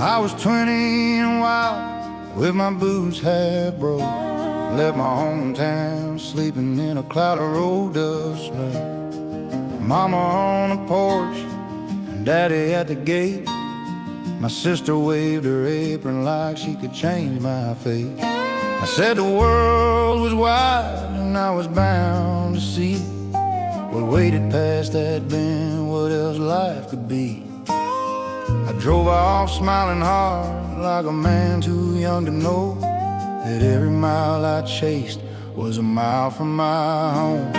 I was 20 and wild, with my boots half broke. Left my hometown sleeping in a cloud of road dust. Mama on the porch and Daddy at the gate. My sister waved her apron like she could change my fate. I said the world was wide and I was bound to see what waited past that bend, what else life could be. I drove off smiling hard like a man too young to know that every mile I chased was a mile from my home.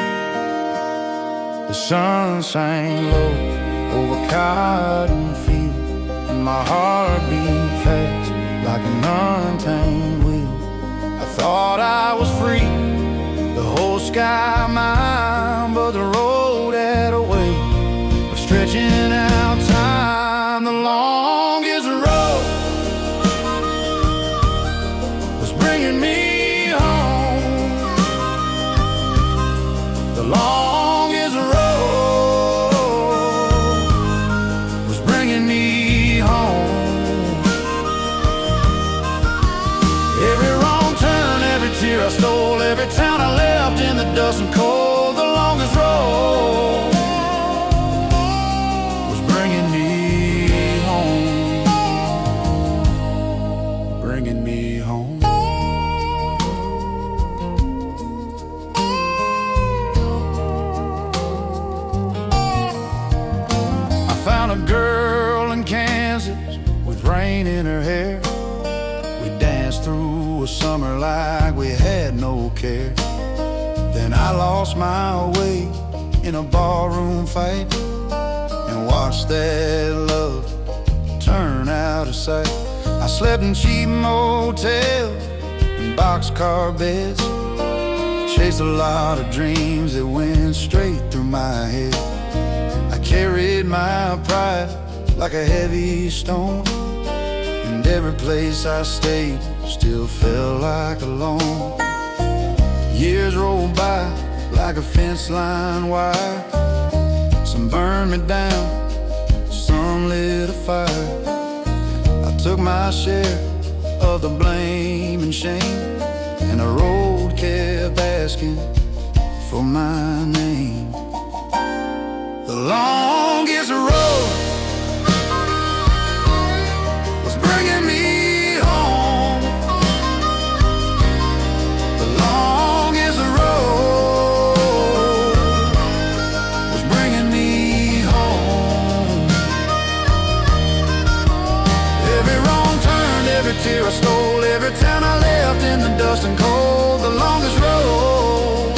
The sun sang low over cotton field, and my heart beat fast like an untamed wheel. I thought I was free, the whole sky mine, but the road had a way of stretching out time. The longest road was bringing me home. The longest road was bringing me home. Every wrong turn, every tear I stole, every town I left in the dust and cold. The longest road was bringing me home, bringing me home. I found a girl in Kansas with rain in her hair. We danced through a summer like we had no care. Then I lost my way in a ballroom fight and watched that love turn out of sight. I slept in cheap motels and boxcar beds, chased a lot of dreams that went straight through my head. I carried my pride like a heavy stone, and every place I stayed still felt like alone. Years rolled by like a fence line wire. Some burned me down, some lit a fire. I took my share of the blame and shame, and the road kept asking for my name. The longest road was bringing me home. The longest road was bringing me home. Every wrong turn, every tear I stole, every town I left in the dust and cold. The longest road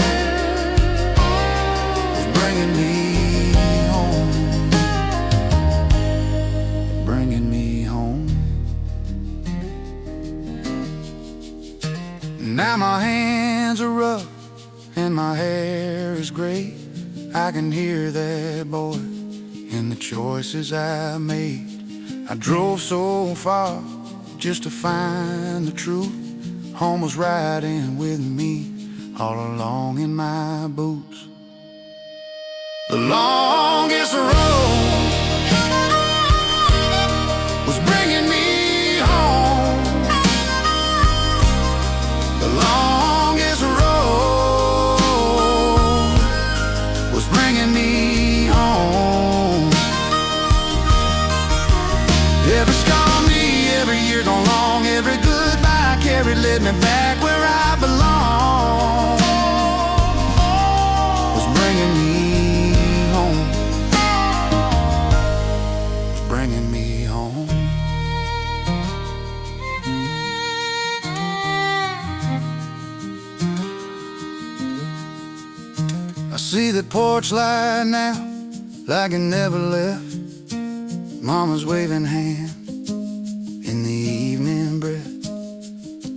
was bringing me home, bringing me home. Now my hands are rough and my hair is gray. I can hear that boy in the choices I made. I drove so far just to find the truth. Home was riding with me all along in my boots. The longest road was bringing me home. The longest road was bringing me home. Every scar on me, every year gone long, every goodbye carried led me back where I belong. Was bringing me home, was bringing me home. I see the porch light now like it never left. Mama's waving hand in the evening breath,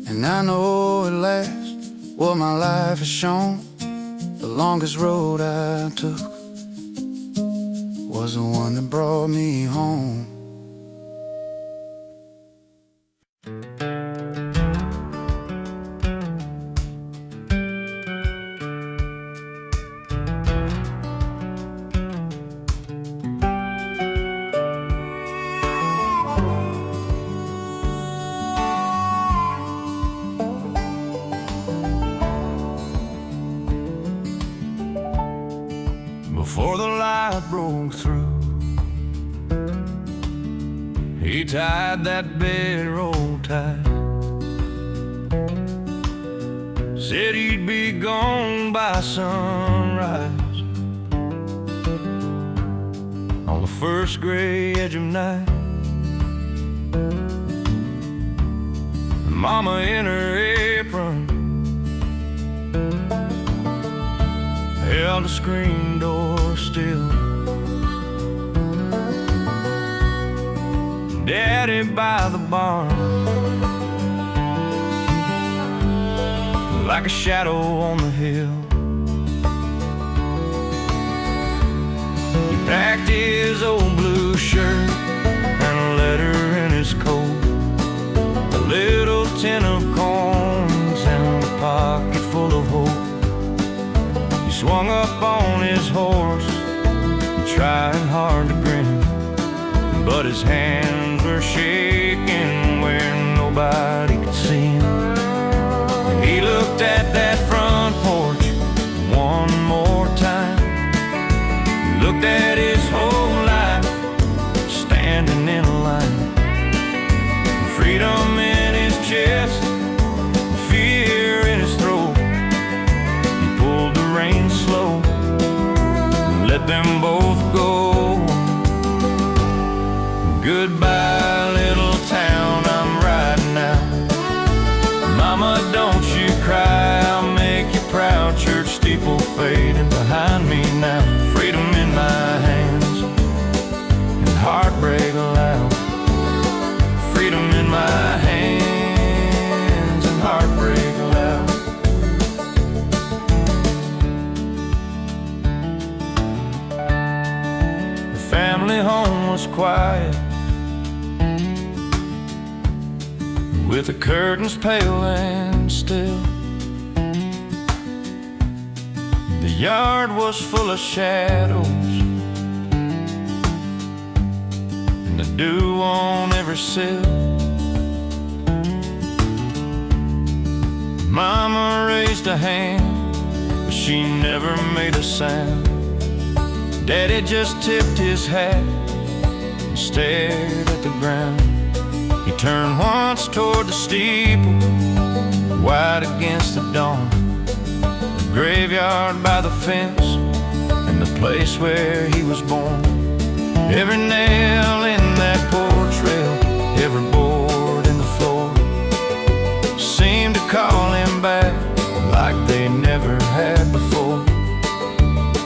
and I know at last what my life has shown. The longest road I took was the one that brought me home. before the light broke through. He tied that bedroll tight, said he'd be gone by sunrise, on the first gray edge of night. Mama in her apron held the screen door still. Daddy by the barn, like a shadow on the hill. He packed his old blue shirt and a letter in his coat, a little tin of coins and a pocket full of hope. He swung up on his horse, trying hard to grin, but his hands were shaking where nobody could see him. He looked at that front porch one more time, looked at his whole life standing in a line, freedom in his chest, fear in his throat. He pulled the reins slow and let them both go. Goodbye, little town, I'm riding out. Mama, don't you cry, I'll make you proud. Church steeple fading behind me now. Freedom in my hands and heartbreak loud. Freedom in my hands and heartbreak loud. The family home was quiet, with the curtains pale and still. The yard was full of shadows and the dew on every sill. Mama raised a hand, but she never made a sound. Daddy just tipped his hat and stared at the ground. He turned once toward the steeple, white against the dawn, the graveyard by the fence, and the place where he was born. Every nail in that porch rail, every board in the floor, seemed to call him back like they never had before.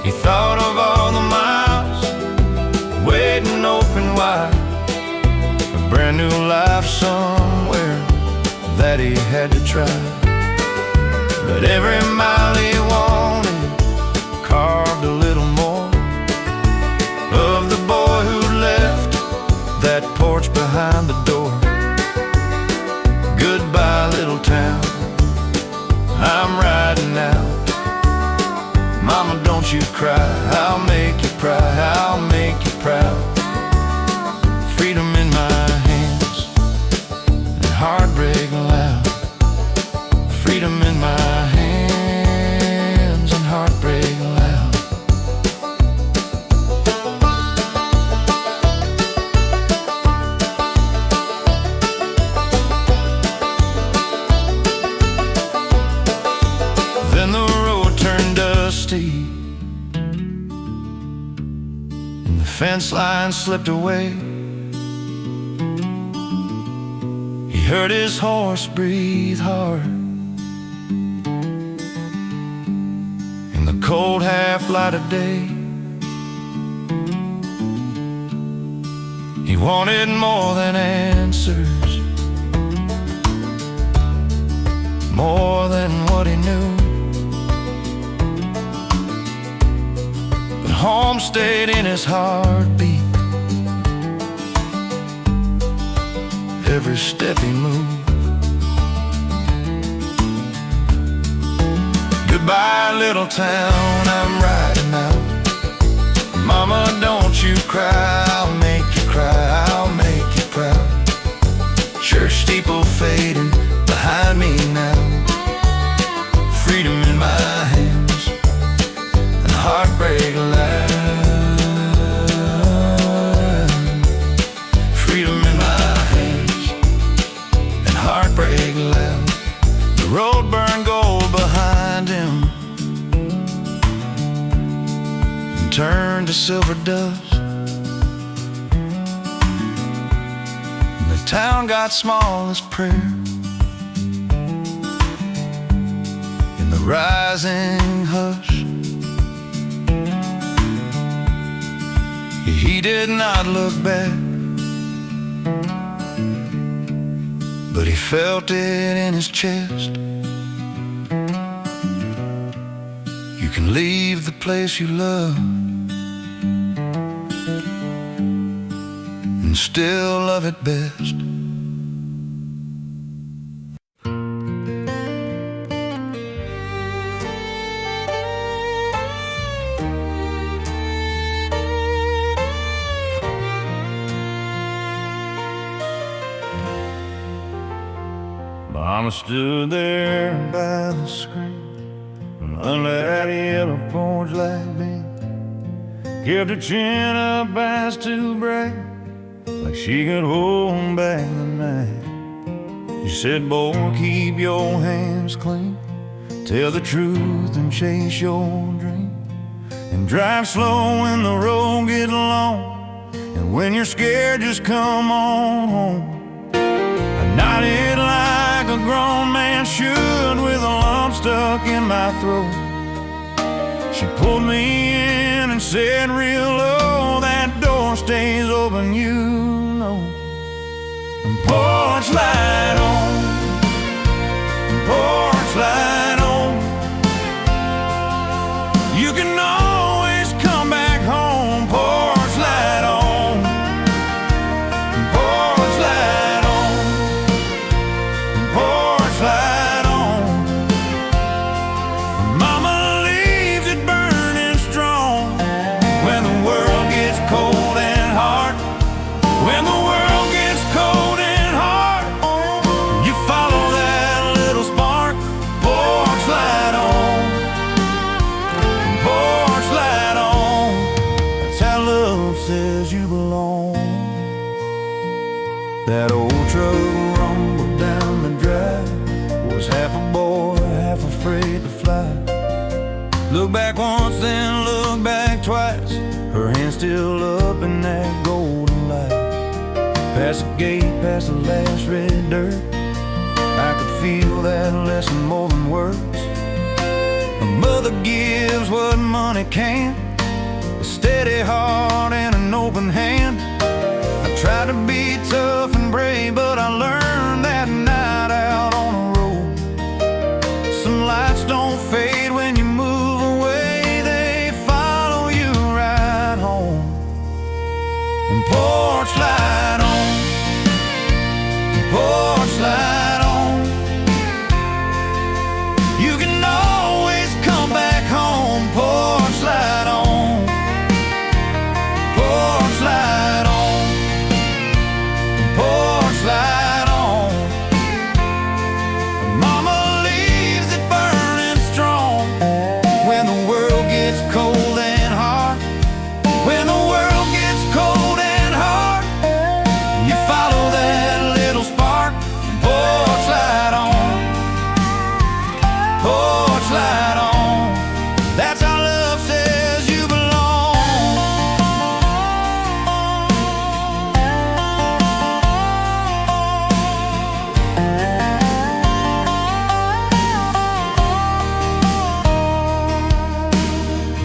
He thought of all the miles waiting open wide, brand new life somewhere that he had to try. But every mile he wanted carved a little more of the boy who left that porch behind the door. Goodbye, little town, I'm riding out. Mama, don't you cry, I'll make you proud, I'll make you proud. Freedom in my hands and heartbreak loud. Freedom in my hands and heartbreak loud. Then the road turned dusty and the fence line slipped away. He heard his horse breathe hard in the cold half light of day. He wanted more than answers, more than what he knew. But home stayed in his heartbeat, every step he moved. Goodbye, little town, I'm riding out. Mama, don't you cry, I'll make you cry, I'll make you proud. Church steeple fading behind me now. Freedom in my hands and heartbreak loud. to silver dust. And the town got small as prayer. In the rising hush, he did not look back, but he felt it in his chest. You can leave the place you love and still love it best. Mama stood there by the screen under that yellow porch light beam, kept her chin up as to brag, like she could hold back the night. She said, boy, keep your hands clean, tell the truth and chase your dream, and drive slow when the road gets long, and when you're scared, just come on home. I nodded like a grown man should, with a lump stuck in my throat. She pulled me in and said real low, that door stays open, you know. And porch light on, porch light on. You can always come back home. Porch light on, porch light on, porch light on. Mama leaves it burning strong when the world gets cold and hard. When the world gets cold and hard, you follow that little spark. Porch light on, porch light on. That's how love says you belong. That old truck rumbled down the drive, was half a boy, half afraid to fly. Look back once, then look back twice, her hand still up in that golden light. Past the gate, past the last red dirt, I could feel that lesson more than words. A mother gives what money can, a steady heart and an open hand. I tried to be tough and brave, but I learned that night out on the road. Some lights don't fade when you move away, they follow you right home. And porch light on, porch light on. You can always come back home. Porch light on, porch light on, porch light on. Mama leaves it burning strong when the world gets cold and hard. When the world gets cold and hard, you follow that little spark. Porch light on, porch light on. That's how love says you belong.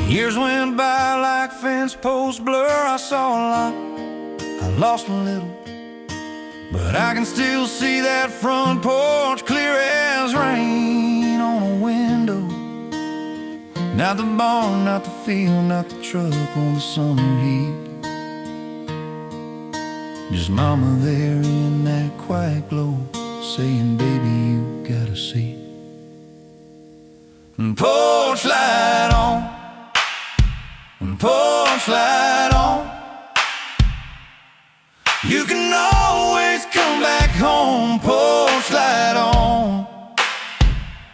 Years went by like fence post blur. I saw a lot, I lost a little, but I can still see that front porch clear as rain on a window. Not the barn, not the field, not the truck on the summer heat. Just mama there in that quiet glow, saying, baby, you got a seat. And porch light on, and porch light on. You can always come back home. Porch light on,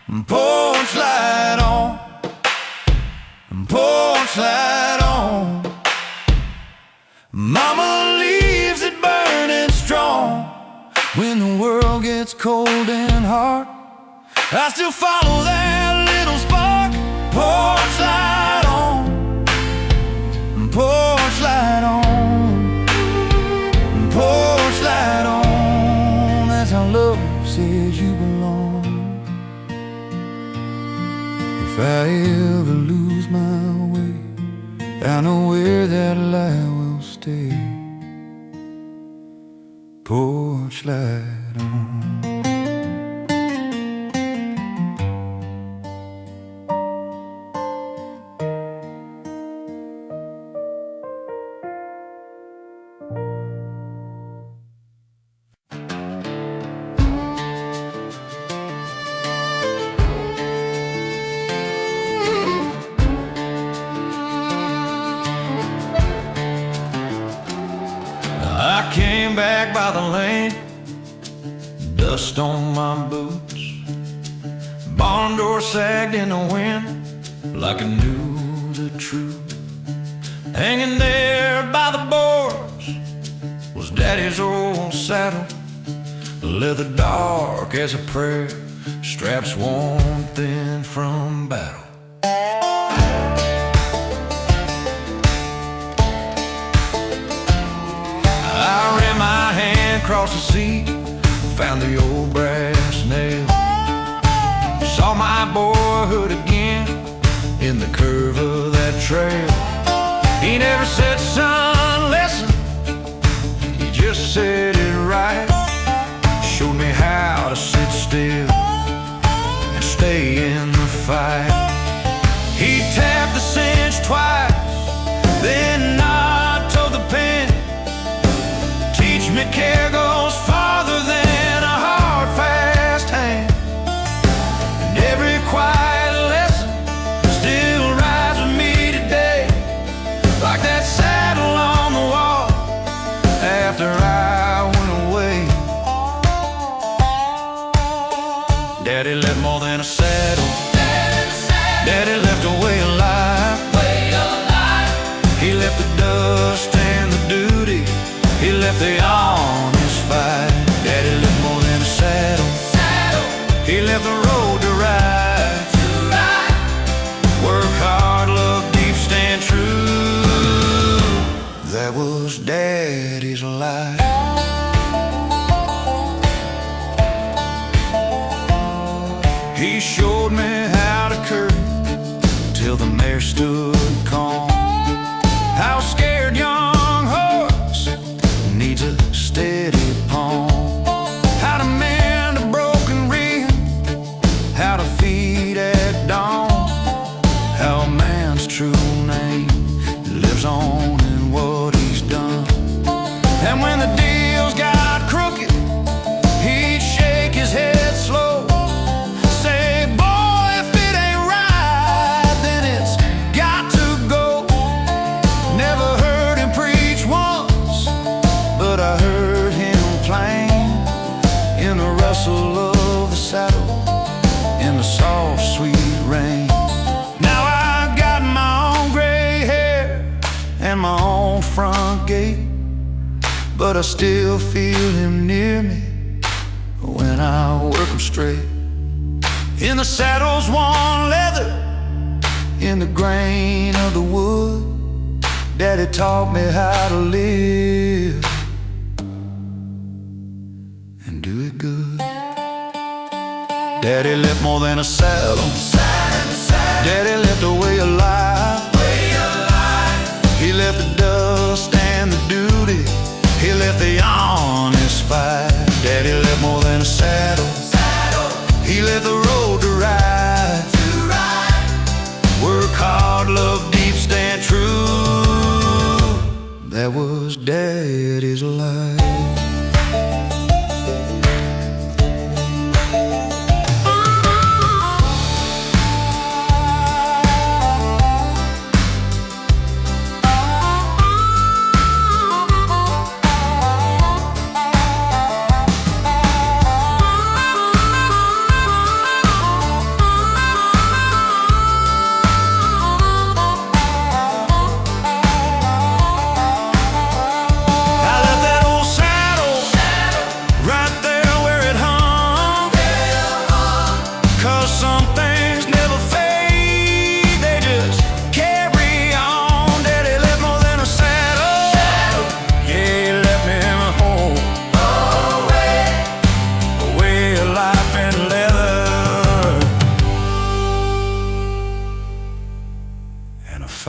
and porch light on, and porch light on. Mama leaves it burning strong when the world gets cold and hard. I still follow that little spark. Porch light on, porch I ever lose my way, I know where that light will stay. Porch light on. I came back by the lane, dust on my boots. Barn door sagged in the wind like I knew the truth. Hanging there by the boards was Daddy's old saddle, leather dark as a prayer, straps worn thin from battle. I ran my hand across the seat, found the old brass nail. Saw my boyhood again in the curve of that trail. He never said, son, listen, he just said it right. Showed me how to sit still and stay in the fight. He tapped the cinch twice, then nodded to the pen. Teach me care goes farther than a hard, fast hand. And every quiet lesson still rides with me today, like that saddle on the wall after I went away. Daddy left more than a saddle. Daddy left a way of life. He left the dust and the duty. He left the honest fight. Daddy left more than a saddle. He left the road to ride. Work hard, love deep, stand true. That was Daddy's life. He showed me how to curve till the mare stood calm. How scared young horse needs a steady palm. How to mend a broken rib, how to feed at dawn. How a man's true name lives on in what he's done. And when the deals got crooked, he'd shake his head slow, say, boy, if it ain't right, then it's got to go. Never heard him preach once, but I heard him plain in the rustle of the saddle, in the soft, sweet rain. Now I got my own gray hair and my own front gate, but I still feel him near me when I work him straight. In the saddle's worn leather, in the grain of the wood, Daddy taught me how to live and do it good. Daddy left more than a saddle. Daddy left a way of life. He left the dust and the duty. He left the honest fight. Daddy left more than a saddle. He left the road to ride. Work hard, love deep, stand true. That was Daddy's life.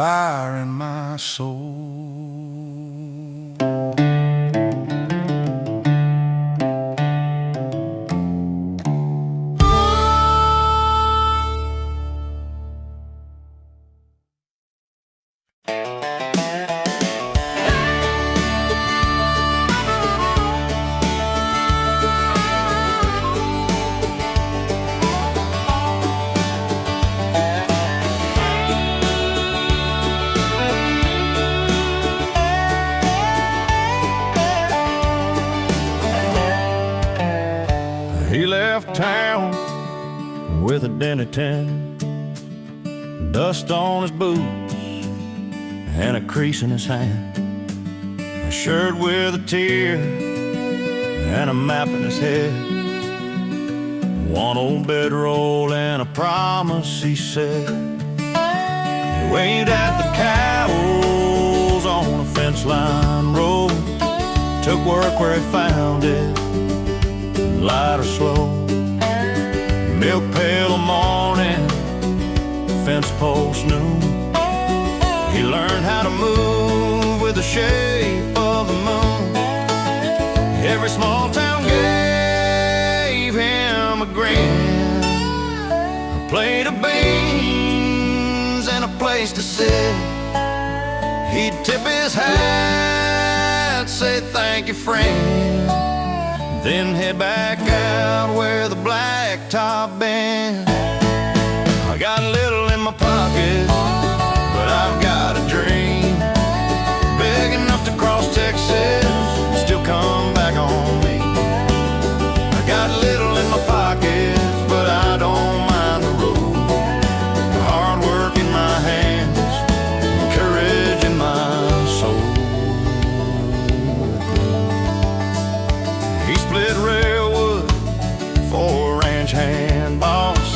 fire in my soul. He left town with a dinner tin, dust on his boots and a crease in his hand, a shirt with a tear and a map in his head, one old bedroll and a promise, he said. He waved at the cows on a fence line road, took work where he found it, light or slow. Milk pail of morning, fence post noon. He learned how to move with the shape of the moon. Every small town gave him a grin, a plate of beans and a place to sit. He'd tip his hat, say thank you friend, then head back out where the blacktop been. I got a little in my pocket, but I've got a dream big enough to cross Texas, still come back on me. I got a little in my pocket, but I don't mind the road, the hard work in my hands, courage in my soul. He split railwood for a ranch hand boss,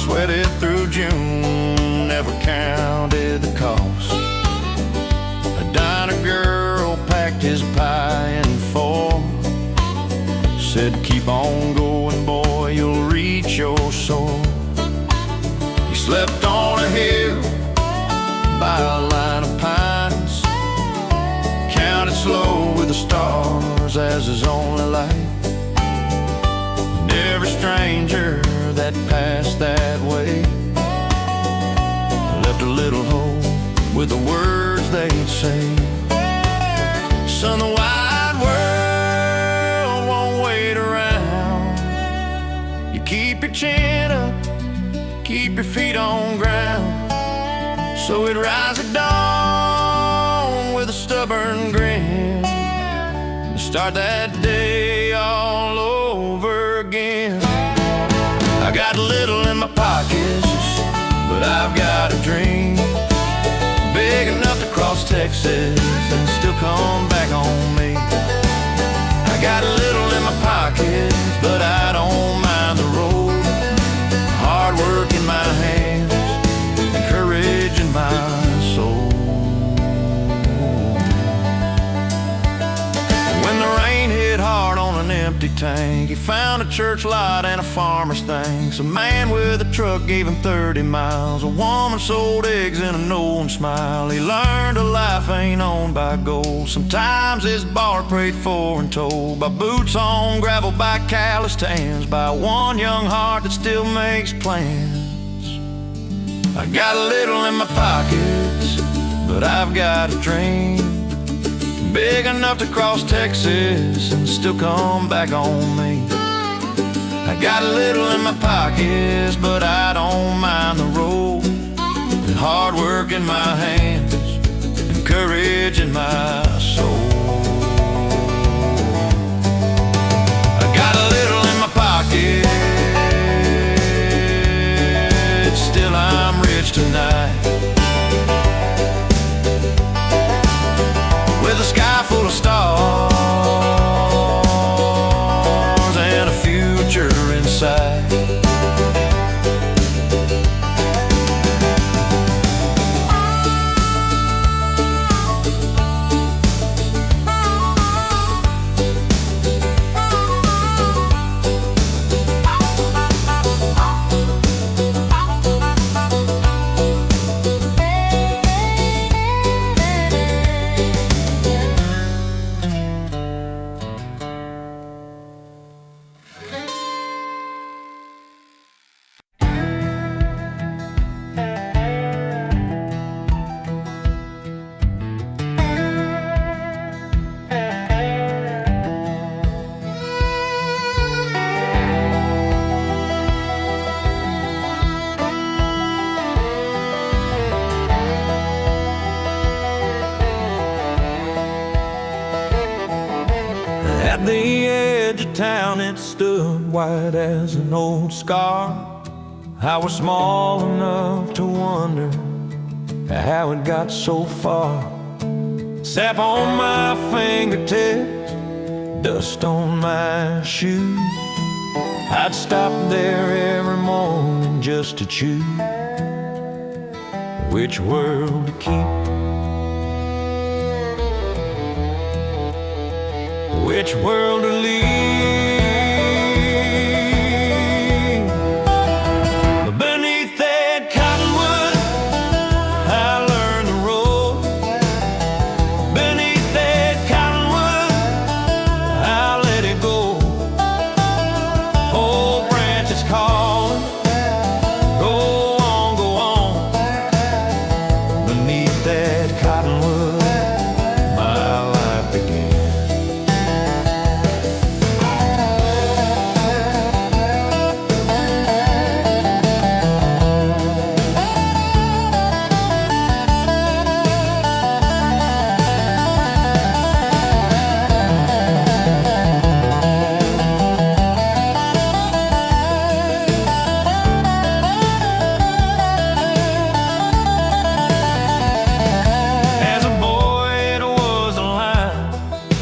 sweated through June, never counted the cost. A diner girl packed his pie in four, said keep on going boy, you'll reach your soul. He slept on a hill by a line of pines, counted slow with the stars as his only light. And every stranger that passed that way left a little hole with the words they'd say. Son, the wide world won't wait around. You keep your chin up, keep your feet on ground. So he'd rise at dawn with a stubborn grin and start that day all over again. I got a little in my pockets, but I've got a dream big enough to cross Texas and still come back on me. I got a little in my pockets, but I don't mind the road, hard work in my hands and courage in my soul. When the rain hit hard on an empty tank, he found a church light and a farmer's thanks. A man with a truck gave him 30 miles. A woman sold eggs in a knowing smile. He learned a life ain't owned by gold. Sometimes it's bought, prayed for, and told by boots on gravel, by calloused hands, by one young heart that still makes plans. I got a little in my pockets, but I've got a dream big enough to cross Texas and still come back on me. I got a little in my pockets, but I don't mind the road, and hard work in my hands and courage in my soul. I got a little in my pocket, still I'm rich tonight, with a sky full of stars and a future in sight. town, it stood white as an old scar. I was small enough to wonder how it got so far. Sap on my fingertips, dust on my shoes. I'd stop there every morning just to choose which world to keep, which world to leave. Beneath that cottonwood, I learned the road. Beneath that cottonwood, I let it go. Old branches calling, go on, go on. Beneath that cottonwood, my life began.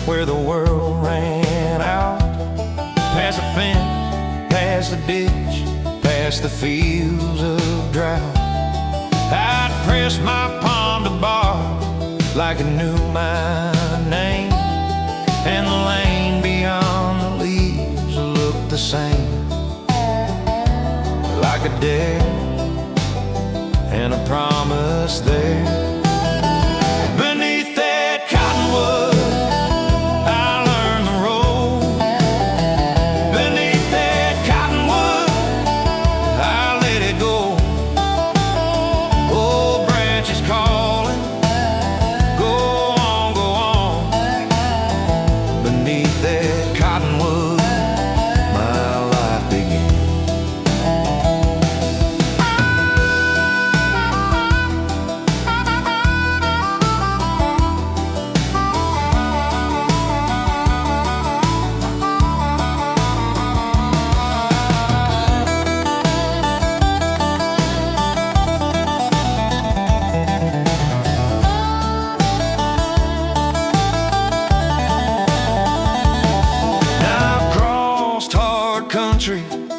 Where the world ran out, past the fence, past the ditch, past the fields of drought. I'd press my palm to bar like I knew my name, and the lane beyond the leaves looked the same, like a dare and a promise there. Beneath that cottonwood,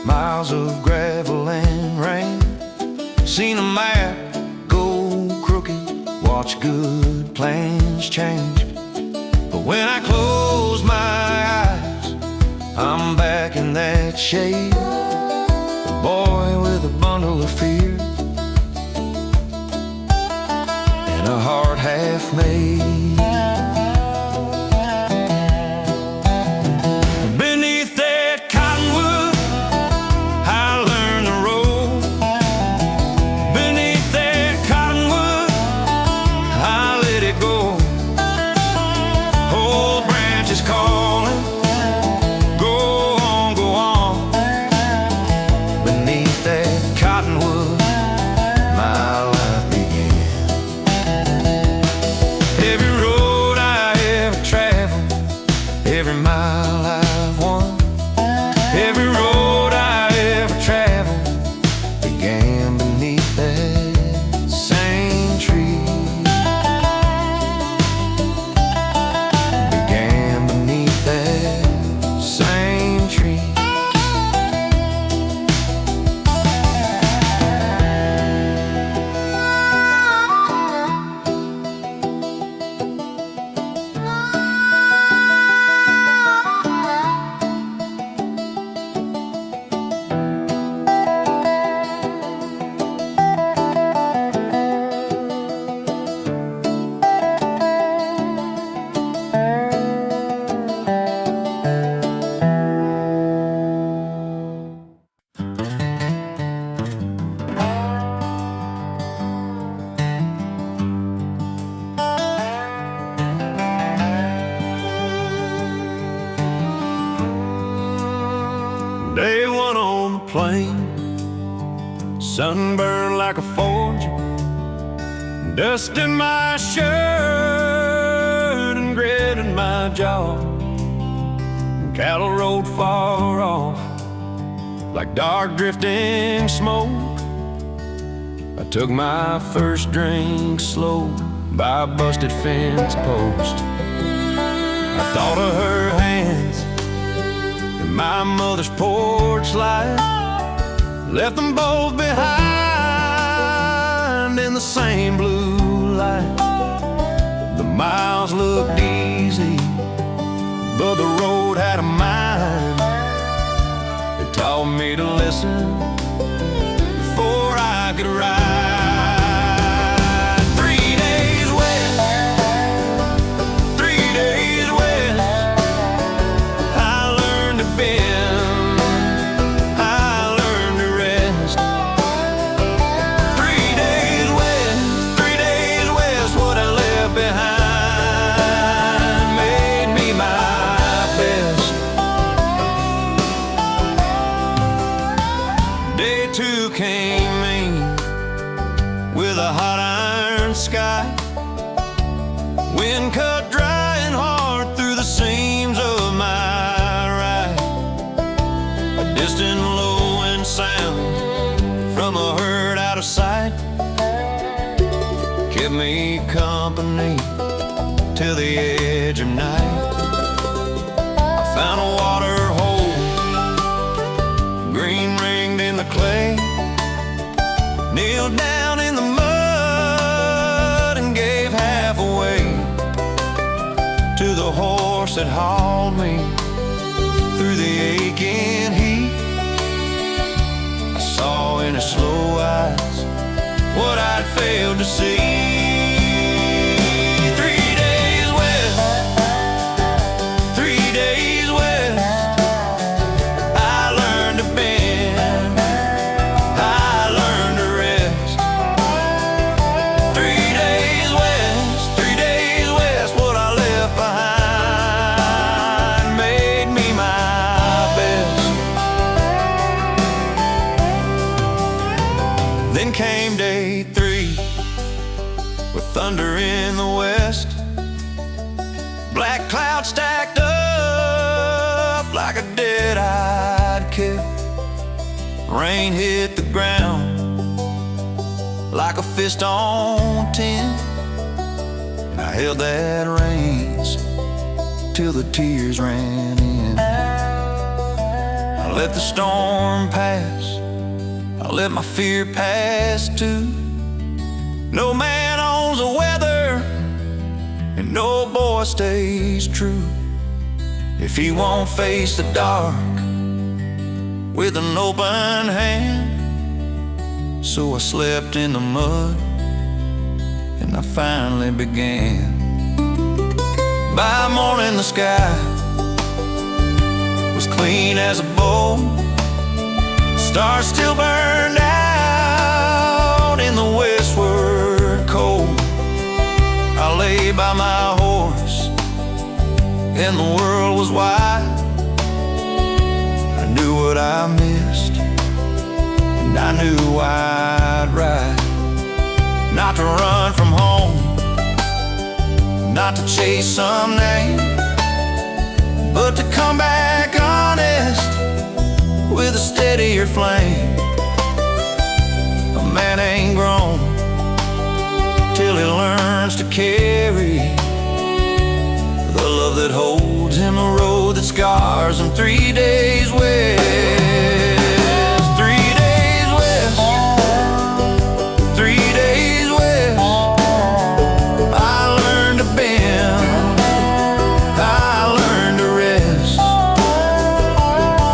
miles of gravel and rain. Seen a map go crooked, watch good plans change. But when I close my eyes, I'm back in that shade, a boy with a bundle of fear and a heart half made. Every mile I've won, every road I ever traveled began beneath that same tree. Began beneath that same tree. Day one on the plain, sunburned like a forge, dust in my shirt and grit in my jaw. Cattle rode far off like dark drifting smoke. I took my first drink slow by a busted fence post. I thought of her hands and my mother's porch light, left them both behind in the same blue light. The miles looked easy, but the road had a mind. It taught me to listen before I could ride. 3 days west, 3 days west. I learned to bend, I learned to rest. 3 days west, 3 days west. What I left behind made me my best. Day 2 came with a hot iron sky. Wind cut dry and hard through the seams of my ride. A distant lowing sound from a herd out of sight kept me company till the edge of night. I found a water hole, green ringed in the clay, kneeled down in the mud and gave half away to the horse that hauled me through the aching heat. I saw in his slow eyes what I'd failed to see. 3 days west, 3 days west. I learned to bend, I learned to rest. 3 days west, 3 days west. What I left behind made me my best. Then came day 3 with thunder in the west. Black clouds stacked up like a dead-eyed kid. Rain hit the ground like a fist on tin, and I held that reins till the tears ran in. I let the storm pass, I let my fear pass too. No man owns the weather, and no boy stays true if he won't face the dark with an open hand. So I slept in the mud, and I finally began. By morning the sky was clean as a bowl. Stars still burned out in the westward cold. I lay by my horse, and the world was wide. I knew what I missed, and I knew I'd ride. Not to run from home, not to chase some name, but to come back honest with a steadier flame. A man ain't grown till he learns to carry the love that holds him, a road that scars him. 3 days west, 3 days west, 3 days west. I learned to bend, I learned to rest.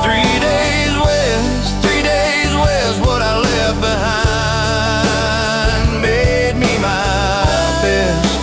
3 days west, 3 days west. What I left behind made me my best.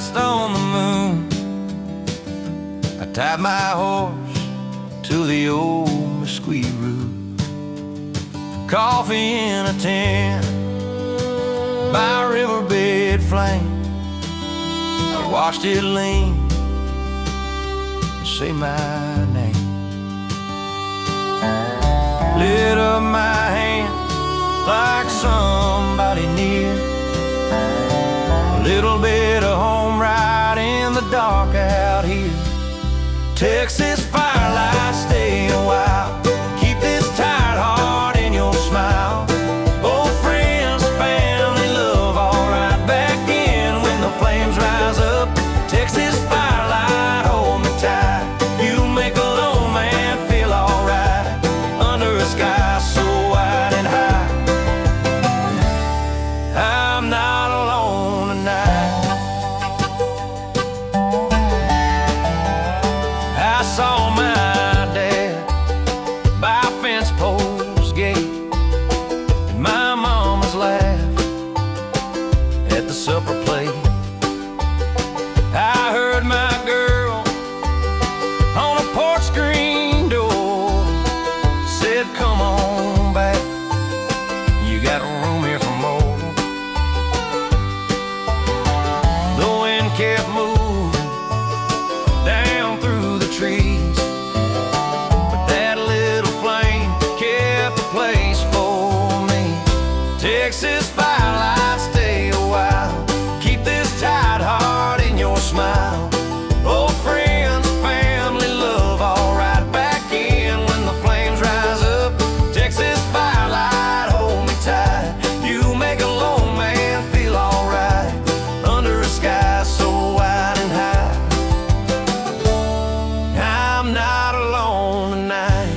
just on the moon. I tied my horse to the old mesquite root. Coffee in a tin by a riverbed flame. I watched it lean and say my name. Lit up my hand like somebody near. A little bit of home right in the dark out here. Texas firelight, stay a while. Keep this tight heart in your smile. Old friends, family, love, all right back in when the flames rise up. Texas firelight, hold me tight. You make a lone man feel alright under a sky so wide and high. I'm not alone tonight. I saw my dad by a fence post gate, and my mama's laugh at the supper plate. I heard my girl on a porch screen door said, come on back, you got room here for more. The wind kept moving down through the trees, but that little flame kept the place for me. Texas firelight, stay a while. Keep this tight heart in your smile. Old friends, family, love, all right back in when the flames rise up. Texas firelight, hold me tight. You make a lone man feel alright under a sky so wide and high. I'm not alone tonight.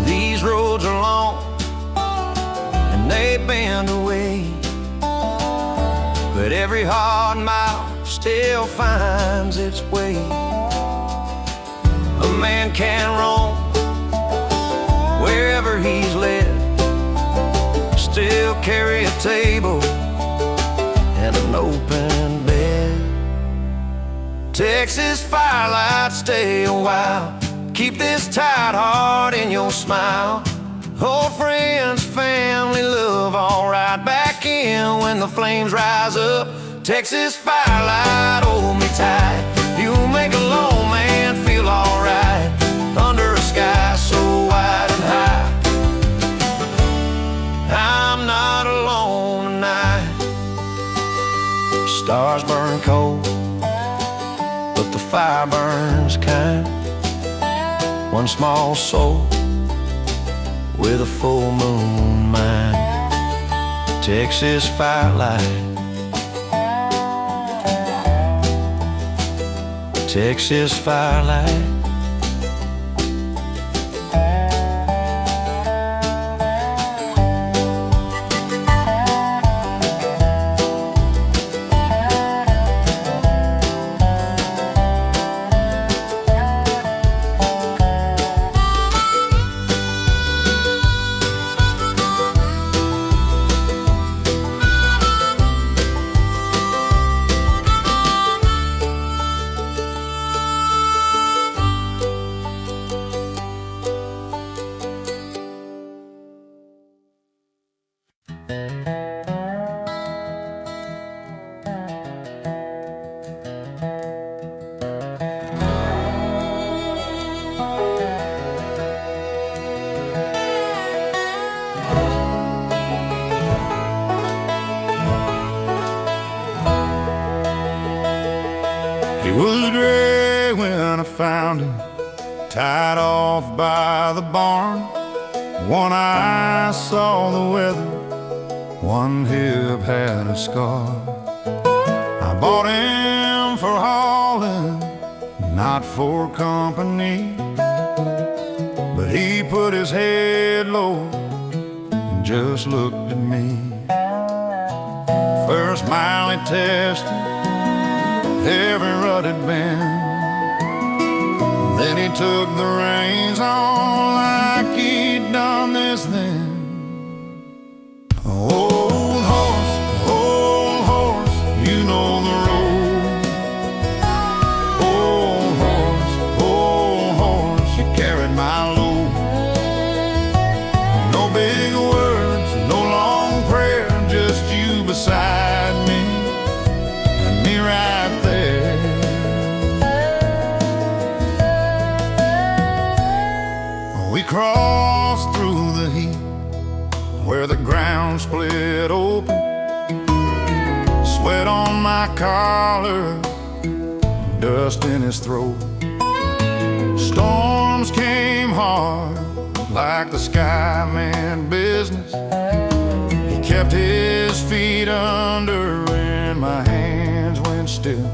These roads are long and they bend away, but every hard mile still finds its way. A man can roam wherever he's led, still carry a table and an open bed. Texas firelight, stay a while. Keep this tight heart in your smile. Old friends, family, love, all right back in when the flames rise up. Texas firelight, hold me tight. You make a lone man feel alright under a sky so wide and high. I'm not alone tonight. Stars burn cold, but the fire burns kind. One small soul with a full moon mind. Texas firelight, Texas firelight. It was gray when I found him, tied off by the barn. One eye saw the weather, one hip had a scar. I bought him for hauling, not for company, but he put his head low and just looked at me. First mile he tested, every rut had been. Then he took the reins on like he'd done this then. crossed through the heat where the ground split open. Sweat on my collar, dust in his throat. Storms came hard like the sky meant business. He kept his feet under and my hands went still.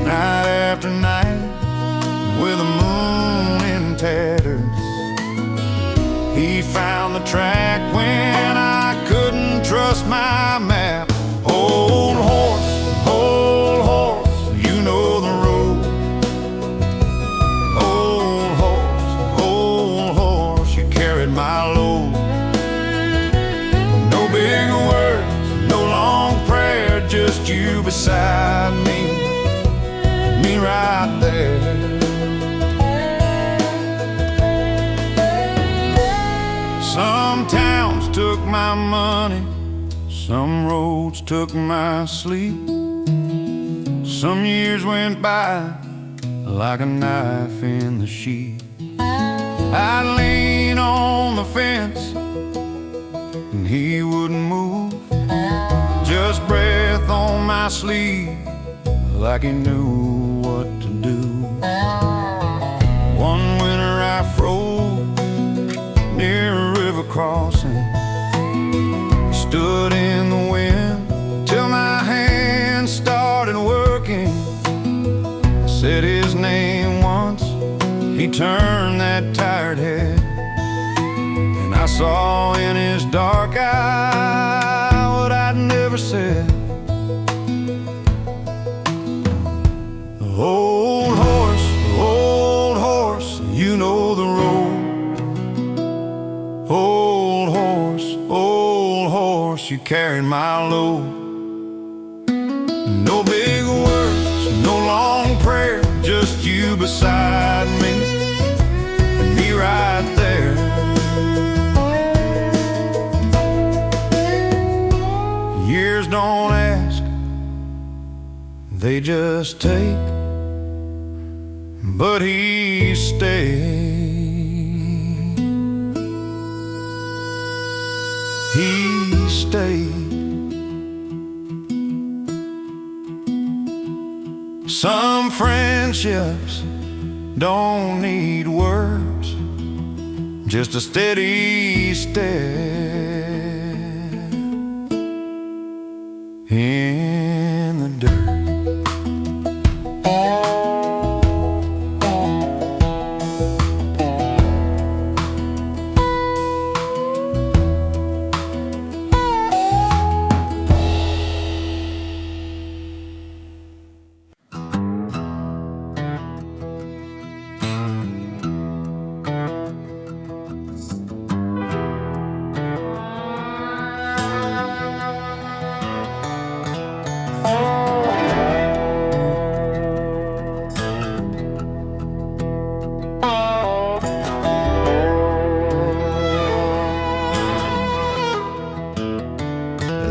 Night after night, with the moon in tatters, he found the track when I couldn't trust my map. Old horse, you know the road. Old horse, you carried my load. No big words, no long prayer, just you beside me right there. Some towns took my money, some roads took my sleep. Some years went by like a knife in the sheet. I'd lean on the fence and he wouldn't move, just breath on my sleeve like he knew what to do. One winter I froze near a river crossing, stood in the wind till my hands started working. Said his name once, he turned that tired head, and I saw in his dark eye what I'd never said. Old horse, you know the road. Old horse, you carried my load. No big words, no long prayer, just you beside me, and me right there. Years don't ask, they just take. But he stayed. He stayed. Some friendships don't need words, just a steady stare in the dirt.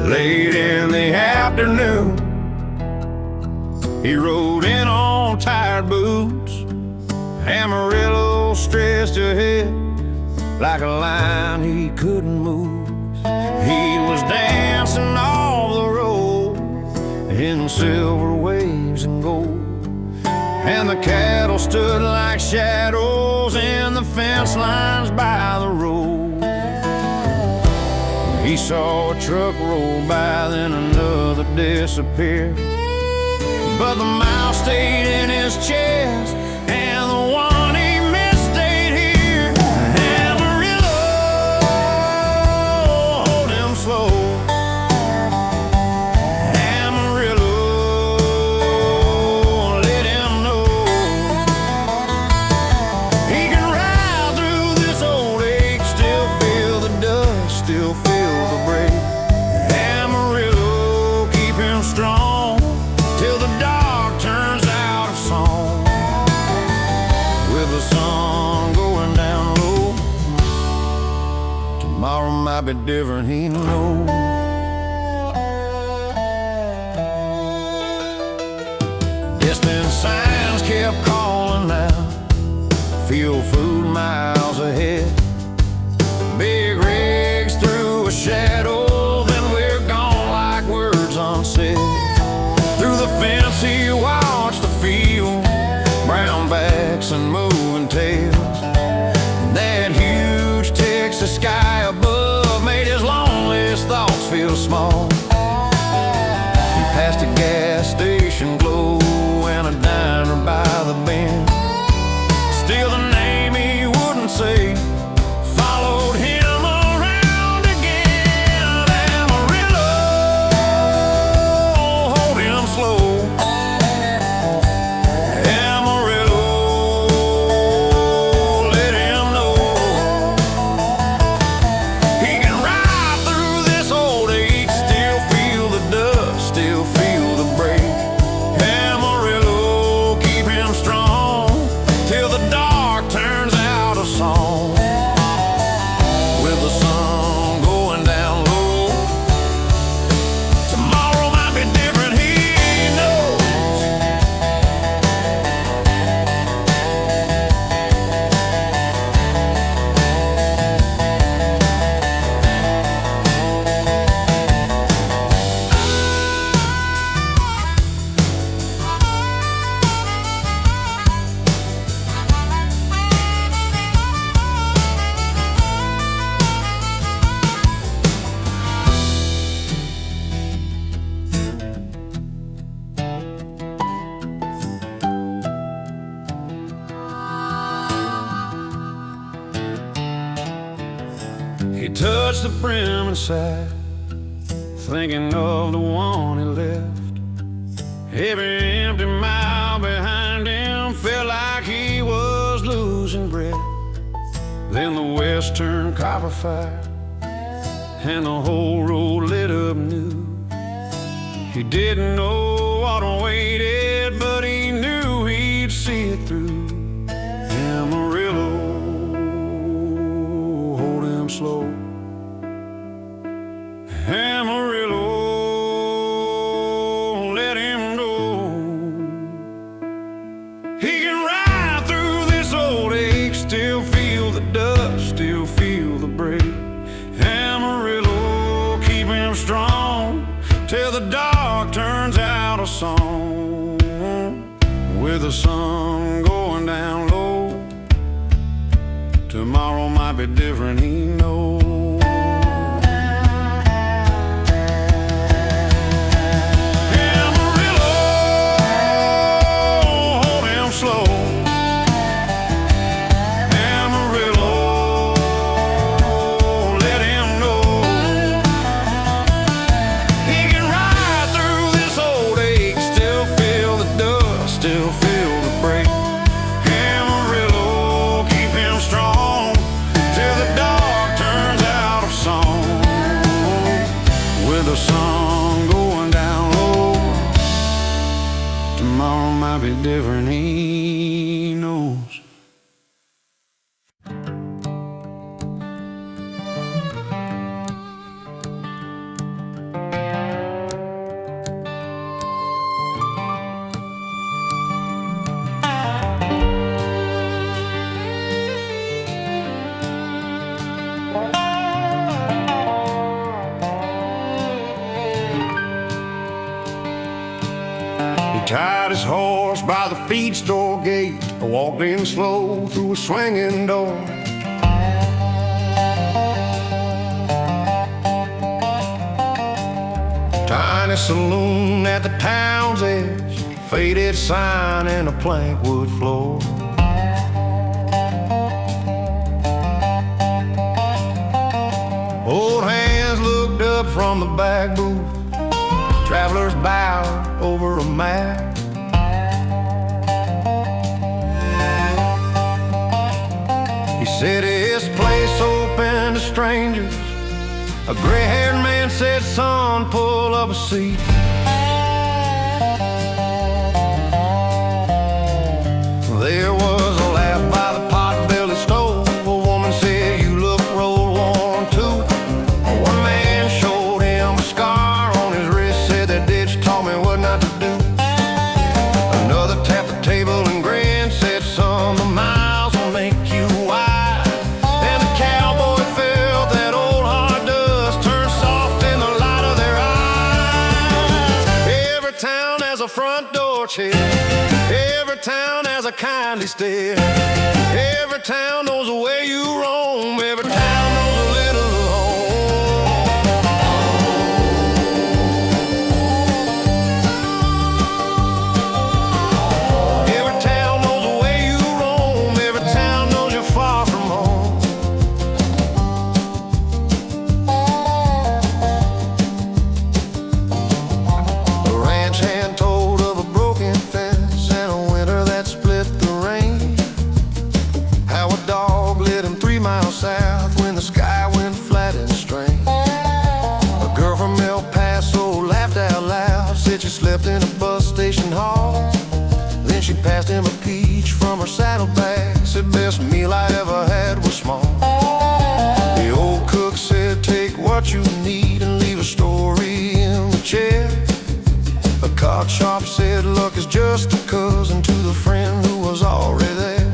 Late in the afternoon, he rode in on tired boots. Amarillo stretched ahead like a line he couldn't move. He was dancing all the road in silver waves and gold, and the cattle stood like shadows in the fence lines by the road. He saw a truck roll by, then another disappear, but the mouth stayed in his chest, and the one he missed stayed here. Amarillo, hold him slow. Amarillo, let him know he can ride through this old ache, still feel the dust, still feel the break. Amarillo, keep him strong till the dark turns out of song. With the sun going down low, tomorrow might be different, he knows. Distant signs kept calling out, feel food miles ahead. Big rigs through a shadow, then we're gone like words unsaid. Through the fence he watched the field, brown backs and moving tails. And that huge Texas sky above made his loneliest thoughts feel small. He passed a gas station glow and a diner by the bend. Still the name he wouldn't say followed him around again. Amarillo, hold him slow. Amarillo, let him know he can ride through this old age, still feel the dust, still feel the break. Amarillo, keep him strong till the dark turns out a song. With the sun going down low, tomorrow might be different, he knows. He touched the brim and sighed, thinking of the one he left. Every empty mile behind him felt like he was losing breath. Then the west turned copper fire, and the whole road lit up new. He didn't know what awaited, but he knew he'd see it through. Amarillo, hold him slow. Amarillo, let him know he can ride through this old age, still feel the dust, still feel the break. Amarillo, keep him strong till the dark turns out a song. With the sun going down low, tomorrow might be different, he knows. Still feel the break. Amarillo, keep him strong till the dark turns out of song. With the sun going down low, tomorrow might be different, he knows. Tied his horse by the feed store gate, walked in slow through a swinging door. Tiny saloon at the town's edge, faded sign and a plank wood floor. Old hands looked up from the back booth, travelers bowed over a map. He said his place open to strangers. A gray-haired man said, son, pull up a seat. There was a laugh by the pot-belly stove. A woman said, you look road worn too. One man showed him a scar on his wrist, said that ditch taught me what not to do. Another tapped the table and grinned, said, son, the miles will make you wise. porch here. Every town has a kindly stare. Every town knows the way you roam. Every town knows a little home. Every town knows the way you roam. Every town knows you're far from home. A ranch hand told of a broken fence and a winter that split the rain. How a dog led him 3 miles south when the sky went flat and strange. A girl from El Paso laughed out loud, said she slept in a bus station hall. Then she passed him a peach from her saddlebag, said best meal I ever had was small. The old cook said take what you need and leave a story in the chair. A card sharp said luck is just a cousin to the friend who was already there.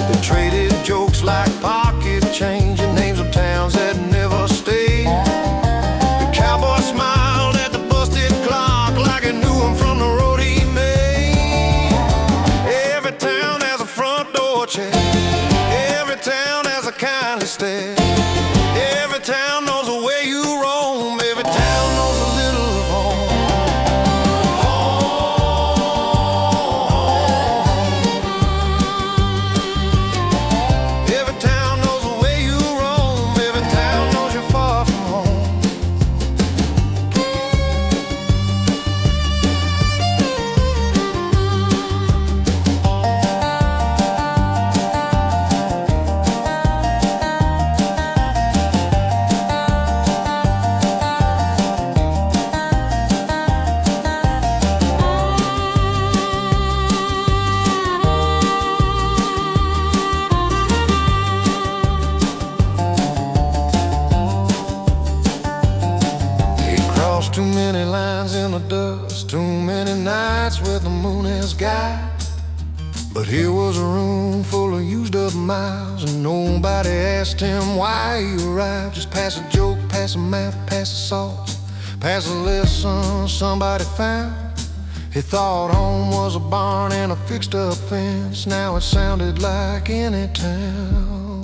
They traded jokes like pocket change and names of towns that never stayed. The cowboy smiled at the busted clock like he knew him from the road he made. Every town has a front door check. Every town has a kindly stare. Every town knows the way you roam. Every town knows a little of home. Every town knows the way you roam. Every town knows you're far from home. He crossed too many lines in the dust, too many nights with the moon as guide. But here was a room full of used up miles, and nobody asked him why he arrived. Just pass a joke, pass a map, pass a salt, pass a lesson somebody found. He thought home was a barn and a fixed up fence. Now it sounded like any town.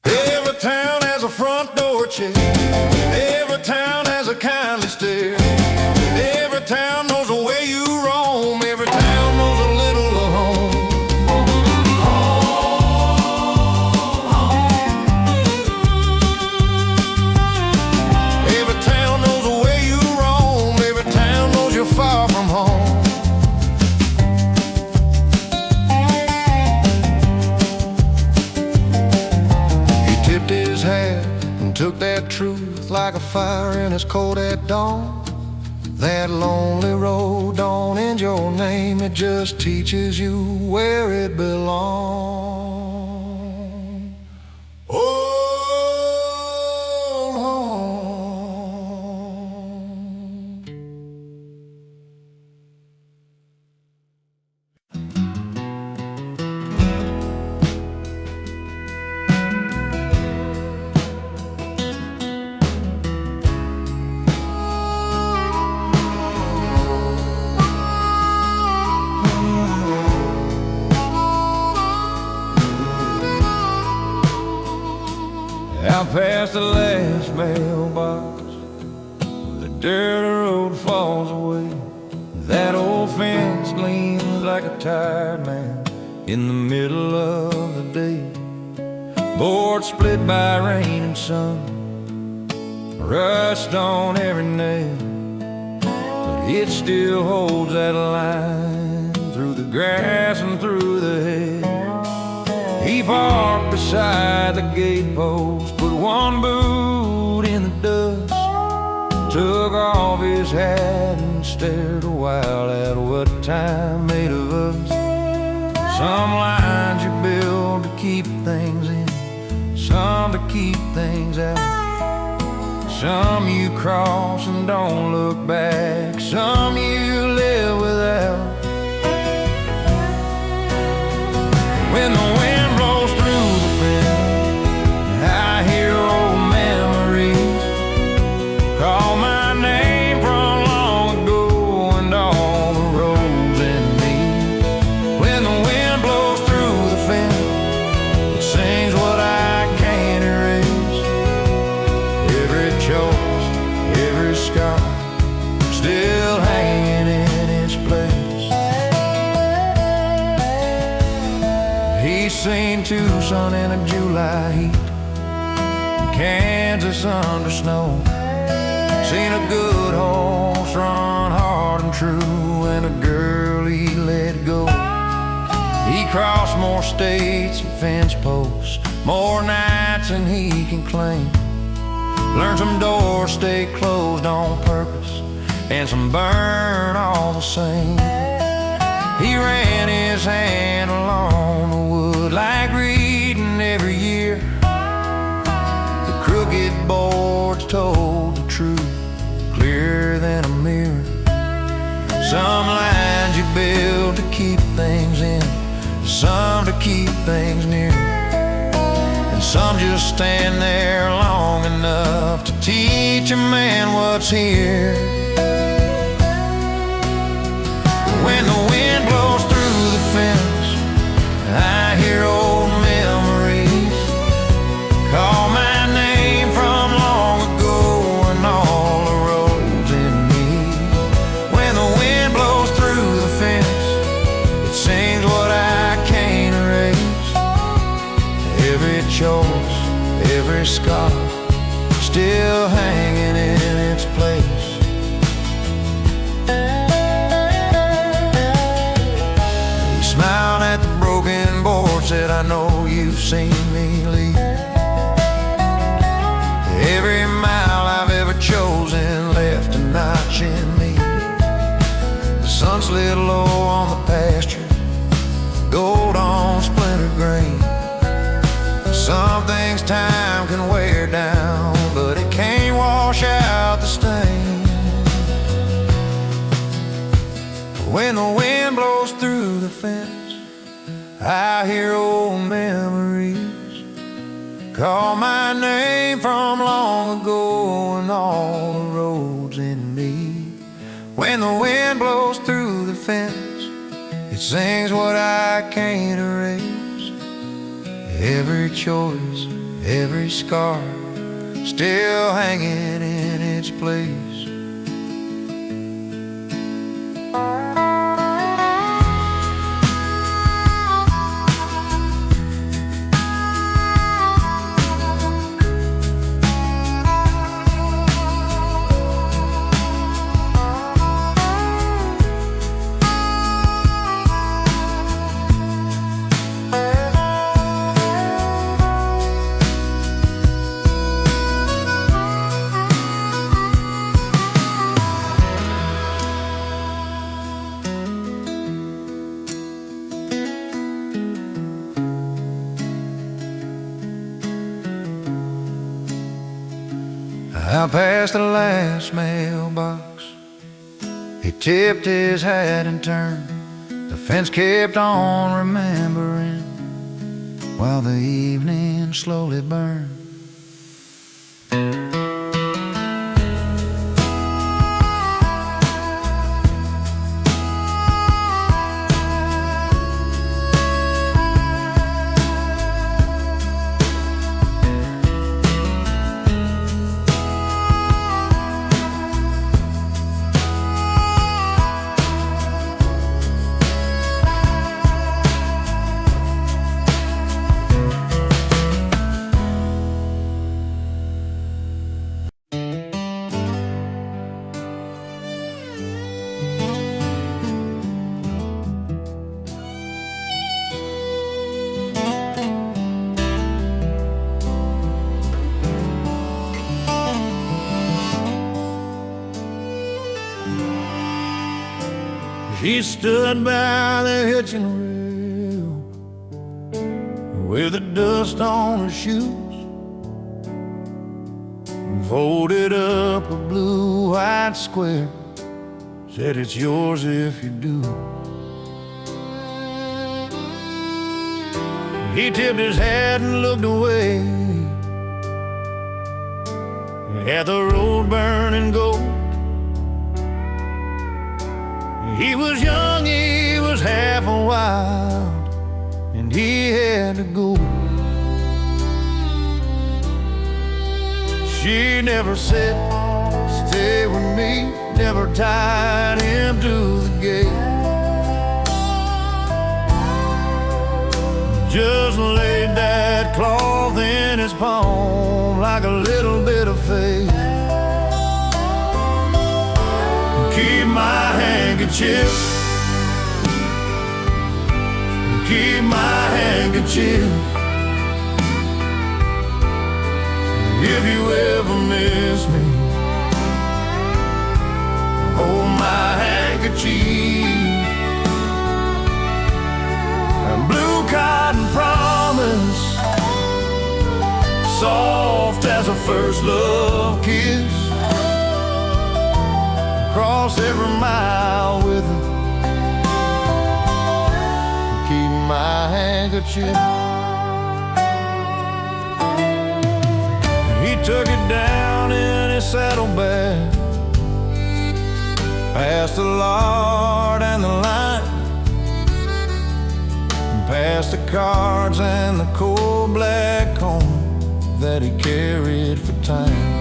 Every town has a front door check. Every town has a kindly stare. Every town knows the way you roam. Every town knows a little of home. Every town knows the way you roam. Every town knows you're far from home. He tipped his hat and took that truth like a fire in his coat at dawn. That lonely road don't end your name, it just teaches you where it belongs. Old home. Out past the last mailbox, the dirt road falls away. That old fence leans like a tired man in the middle of the day. Board split by rain and sun, rust on every nail, but it still holds that line through the grass and through the hay. He parked beside the gatepost, put one boot in the dust, took off his hat and stared a while at what time made of us. Some lines you build to keep things in, some to keep things out. Some you cross and don't look back, some you live without. When the wind blows through the fence, I hear old memories call my name from seen Tucson in a July heat, Kansas under snow. Seen a good horse run hard and true, and a girl he let go. He crossed more states and fence posts, more nights than he can claim. Learned some doors stay closed on purpose, and some burn all the same. He ran his hand along the wood like reading every year. The crooked boards told the truth, clearer than a mirror. Some lines you build to keep things in, some to keep things near, and some just stand there long enough to teach a man what's here. When the wind blows through the fence, I hear old memories call my name from long ago and all the roads in me. When the wind blows through the fence, it sings what I can't erase. Every choice, every scar, still hanging in its place. Smiled at the broken board, said, I know you've seen me leave. Every mile I've ever chosen left a notch in me. The sun slid low on the pasture, gold on splintered grain. Some things time can wear down, but it can't wash out the stain. When the wind blows through the fence, I hear old memories call my name from long ago and all the roads in me. When the wind blows through the fence, it sings what I can't erase. Every choice, every scar, still hanging in its place. I passed the last mailbox. He tipped his hat and turned. The fence kept on remembering while the evening slowly burned. She stood by the hitching rail with the dust on her shoes, folded up a blue-white square, said, it's yours if you do. He tipped his hat and looked away at the road burning gold. He was young, he was half a wild, and he had to go. She never said, stay with me, never tied him to the gate. just laid that cloth in his palm like a little bit of faith. Keep my handkerchief, keep my handkerchief. If you ever miss me, hold my handkerchief. A blue cotton promise, soft as a first love kiss. Cross every mile with it. Keep my handkerchief. He took it down in his saddlebag, past the lard and the line, past the cards and the coal black comb that he carried for time.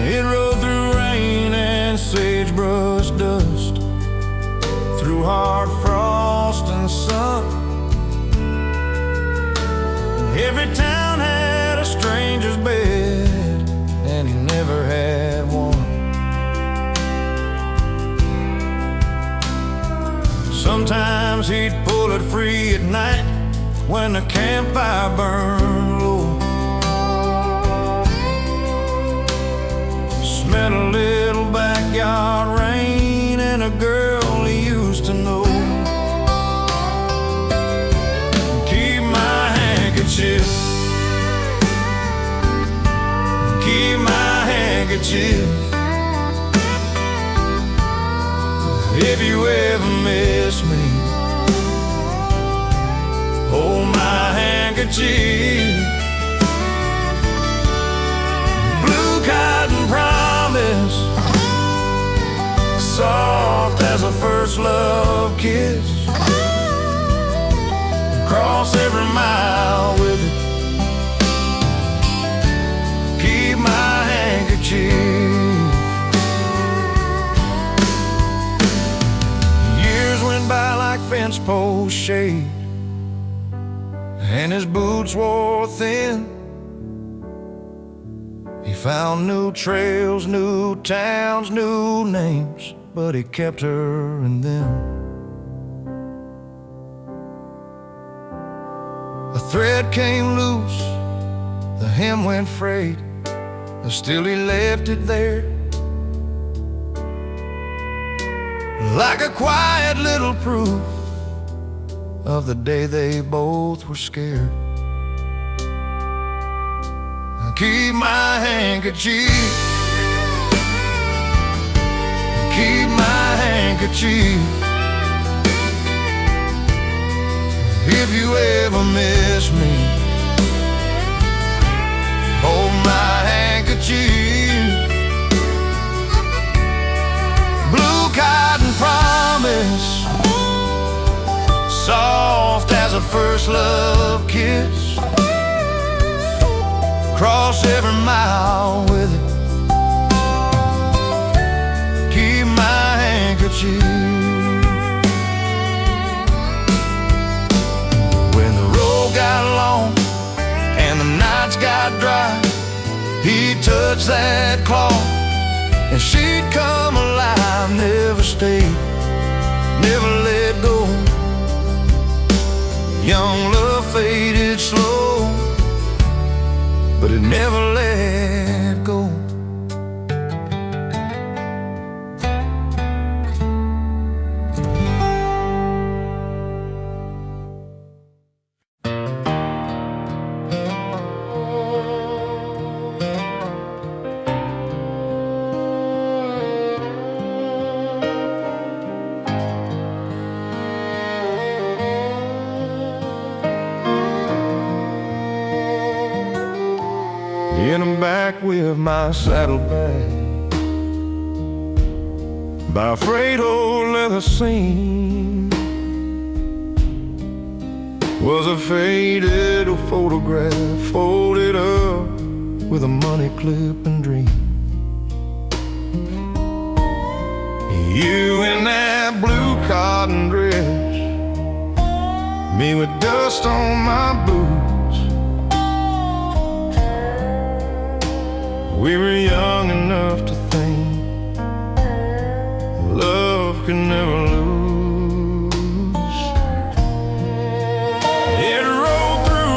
It rode through rain and sagebrush dust, through hard frost and sun. Every town had a stranger's bed, and he never had one. Sometimes he'd pull it free at night when the campfire burned low. Smelled a little backyard rain and a girl he used to know. Keep my handkerchief, keep my handkerchief. If you ever miss me, hold my handkerchief. Blue cotton promise, soft as a first love kiss. Cross every mile with it. Keep my handkerchief. Years went by like fence post shade, and his boots wore thin. He found new trails, new towns, new names, but he kept her in them. A thread came loose, the hem went frayed, but still he left it there, like a quiet little proof of the day they both were scared. Keep my handkerchief, keep my handkerchief. If you ever miss me, hold my handkerchief. Blue cotton promise, soft as a first love kiss. Cross every mile with it. Keep my handkerchief. When the road got long and the nights got dry, he'd touch that cloth and she'd come alive. Never stayed, never let go. Young love faded slow, but it never let go. In the back with my saddlebag, by a frayed old leather seam, was a faded photograph folded up with a money clip and dream. You in that blue cotton dress, me with dust on my boots. We were young enough to think love could never lose. It rolled through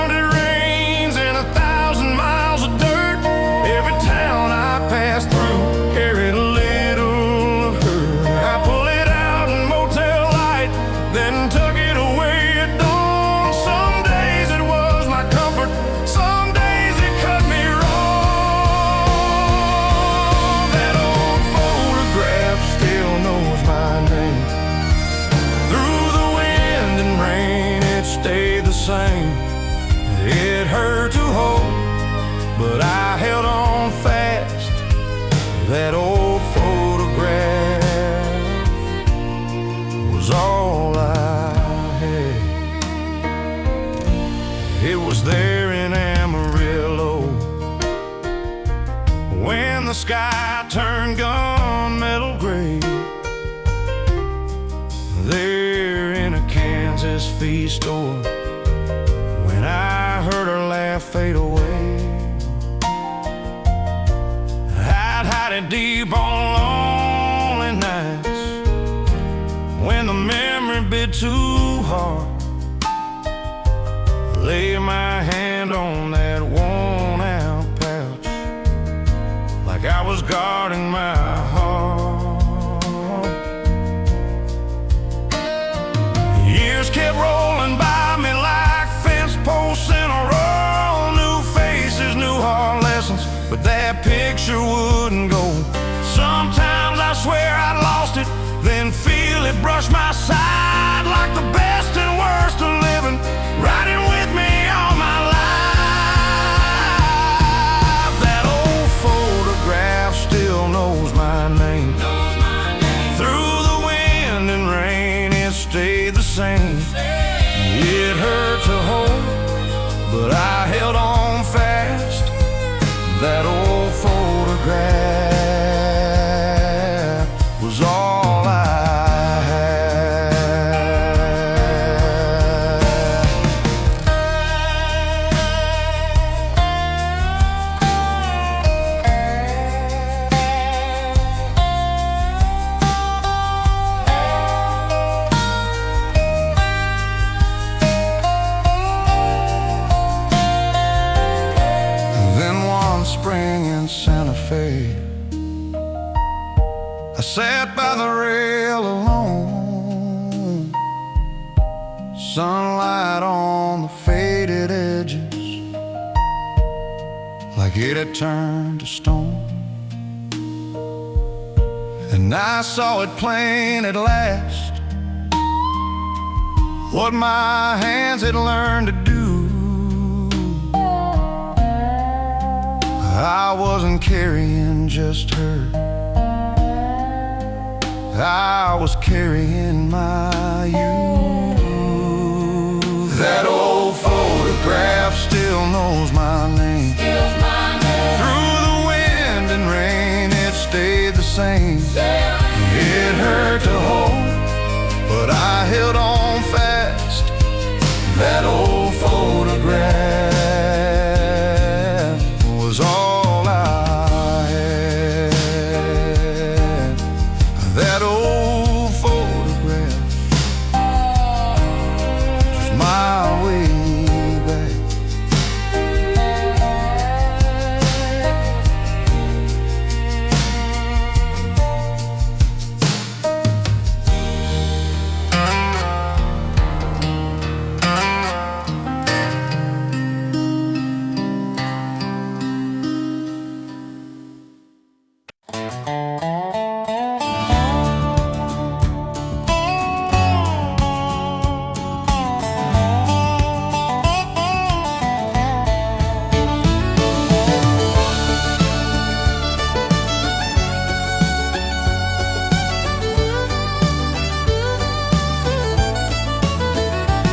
100 rains and 1,000 miles of dirt. Every town I passed through carried a little of her. I pulled it out in Motel Light, then took it away at dawn. Some days it was my comfort, some days it cut me wrong. That old photograph still knows my name. Through the wind and rain it stayed the same. It hurt to hold, but I held on fast. That old photograph was all I had. It was there in Amarillo when the sky turned gunmetal gray. There in a Kansas feed store when I heard her laugh fade away. I'd hide it deep on lonely nights when the memory bit too hard. Lay my hand on that worn out pouch like I was guarding my heart. Years kept rolling by me like fence posts in a row. New faces, new hard lessons, but that picture wouldn't go. Sometimes I swear I lost it, then feel it brush my side like the best and worst of living, riding with me all my life. That old photograph still knows my name. Through the wind and rain it stayed the same. It hurt to hold, but I held on fast. That old photograph was all I spring in Santa Fe, I sat by the rail alone. Sunlight on the faded edges, like it had turned to stone. And I saw it plain at last, what my hands had learned to do. I wasn't carrying just her, I was carrying my youth. That old photograph still knows my name. Through the wind and rain it stayed the same. It hurt to hold, but I held on fast. That old photograph was all I had. That old photograph, just my way back.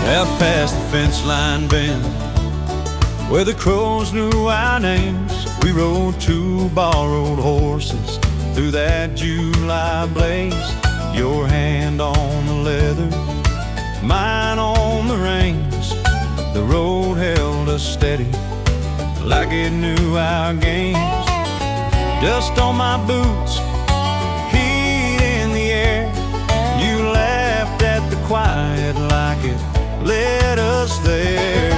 Out past the fence line bend, where the crows knew our names, we rode two borrowed horses through that July blaze. Your hand on the leather, mine on the rains, the road held us steady like it knew our games. Dust on my boots, heat in the air. You laughed at the quiet like it led us there.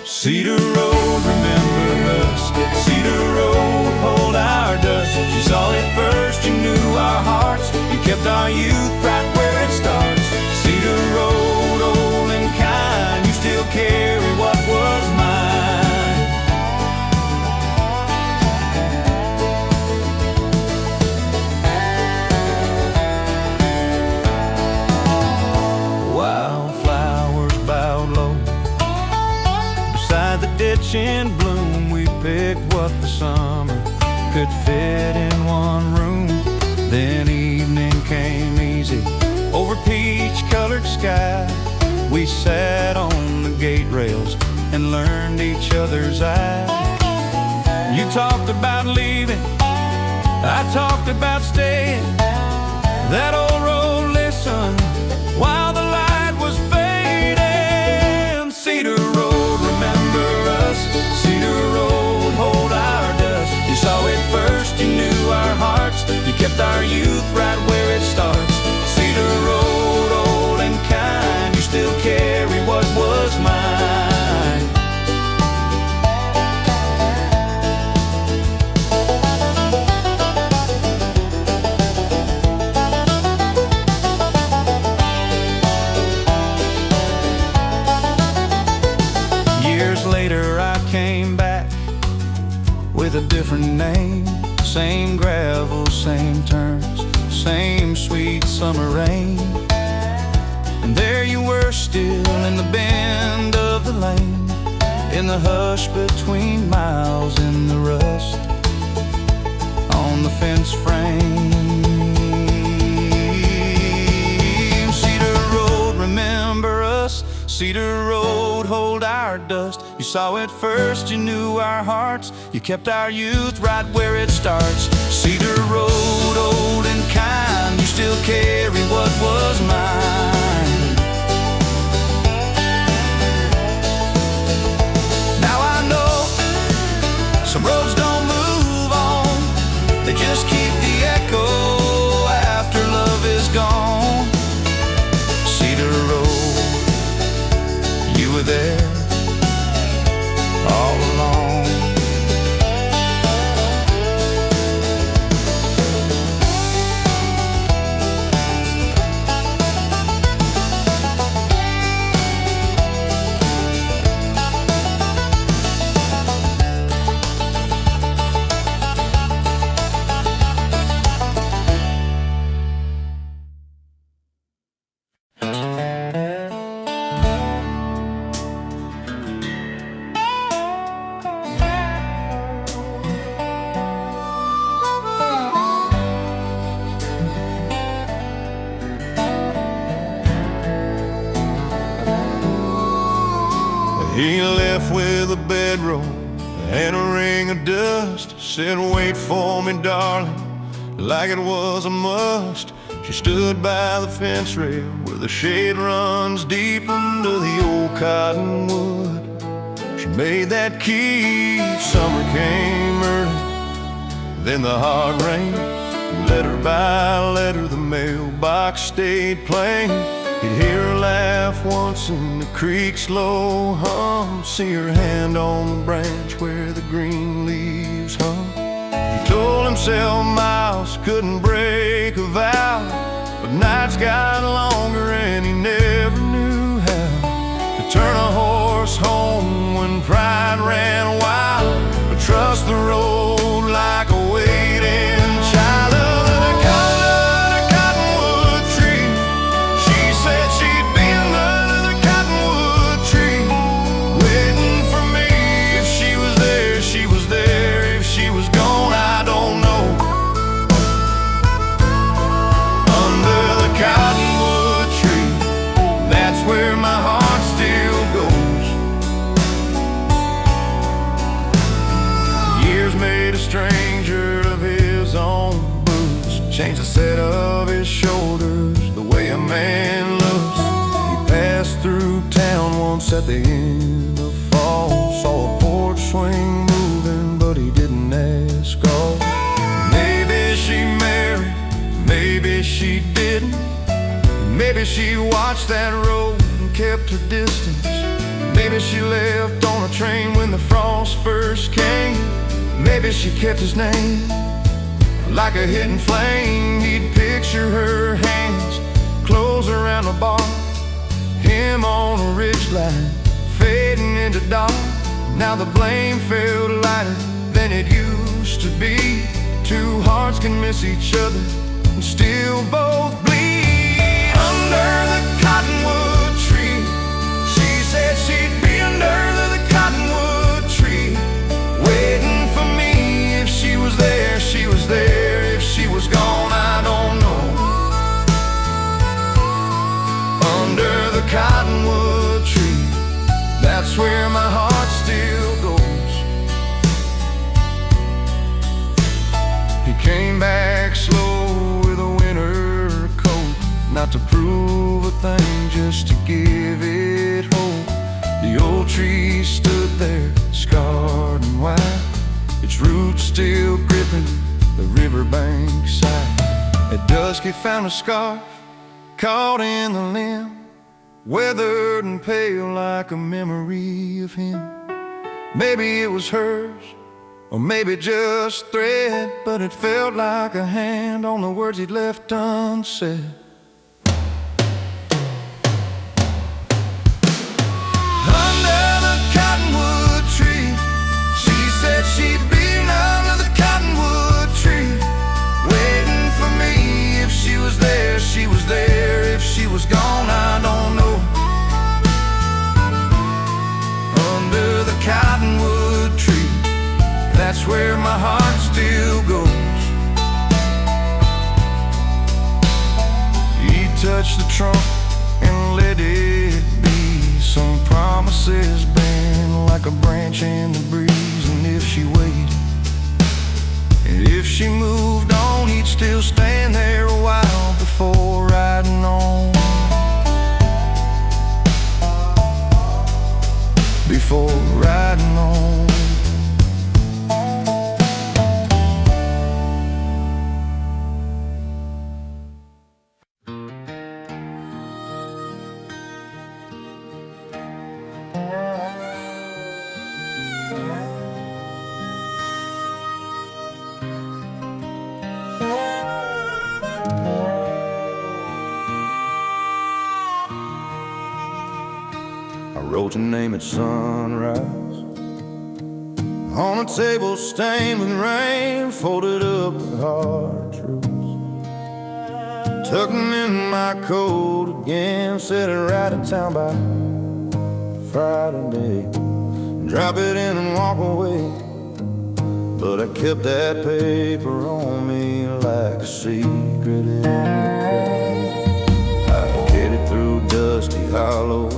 Cedar Road, remember us. Cedar Road, hold our dust. You saw it first, you knew our hearts. You kept our youth right where it starts. Cedar Road, old and kind, you still carry what was mine. Wildflowers bowed low beside the ditch in bloom. We picked what the summer could fit in one room. Then evening came easy over peach-colored sky. We sat on the gate rails and learned each other's eyes. You talked about leaving, I talked about staying. That old road listened while the light was fading. Cedar Road, remember us. Cedar Road, hold our dust. You saw it first, you knew our hearts. You kept our youth right where it starts. Cedar Road, old and kind, you still carry what was mine. Years later I came back with a different name. Same gravel, same turns, same sweet summer rain. And there you were still in the bend of the lane, in the hush between miles, in the rust on the fence frame. Cedar Road, remember us. Cedar Road, hold our dust. You saw it first, you knew our hearts. You kept our youth right where it starts. Cedar Road, old and kind, you still carry what was mine. Now I know some roads don't move on, they just keep the echo after love is gone. Cedar Road, you were there all along. He left with a bedroll and a ring of dust. Said, wait for me, darling, like it was a must. She stood by the fence rail where the shade runs deep into the old cottonwood. She made that key, summer came early, then the hard rain. Letter by letter, the mailbox stayed plain. You'd hear her laugh once in the creek's low hum, see her hand on the branch where the green leaves hung. He told himself miles couldn't break a vow, but nights got longer and he never knew how to turn a horse home when pride ran wild, but trust the road like a waiting child. Where my heart still goes. Years made a stranger of his own boots, changed the set of his shoulders, the way a man looks. He passed through town once at the end of fall, saw a porch swing moving, but he didn't ask all. Maybe she married, maybe she didn't. Maybe she watched that road and kept her distance. Maybe she left on a train when the frost first came. Maybe she kept his name. Like a hidden flame, he'd picture her hands close around the bar, him on a ridgeline, fading into dark. Now the blame felt lighter than it used to be. Two hearts can miss each other and still both bleed. Under the cottonwood tree, she said she'd be under the cottonwood tree, waiting for me. If she was there, she was there. If she was gone, I don't know. Under the cottonwood tree, that's where my heart still goes. He came back slow with a winter coat, not to prove a thing, just to give it hope. The old tree stood there, scarred and white, its roots still gripping the riverbank side. At dusk he found a scarf caught in the limb, weathered and pale like a memory of him. Maybe it was hers, or maybe just thread, but it felt like a hand on the words he'd left unsaid. Under the cottonwood tree, she said she'd be under the cottonwood tree, waiting for me. If she was there, she was there. If she was gone, I don't know. Under the cottonwood tree, that's where my heart still goes. He touched the trunk and let it be. Some promises bend like a branch in the breeze. And if she waited, and if she moved on, he'd still stand there a while before riding on. Before riding on. I wrote your name at sunrise on a table stained with rain, folded up with hard truths, tucked them in my coat again, said I'd ride to town by Friday, drop it in and walk away. But I kept that paper on me like a secret in I headed through Dusty Hollow,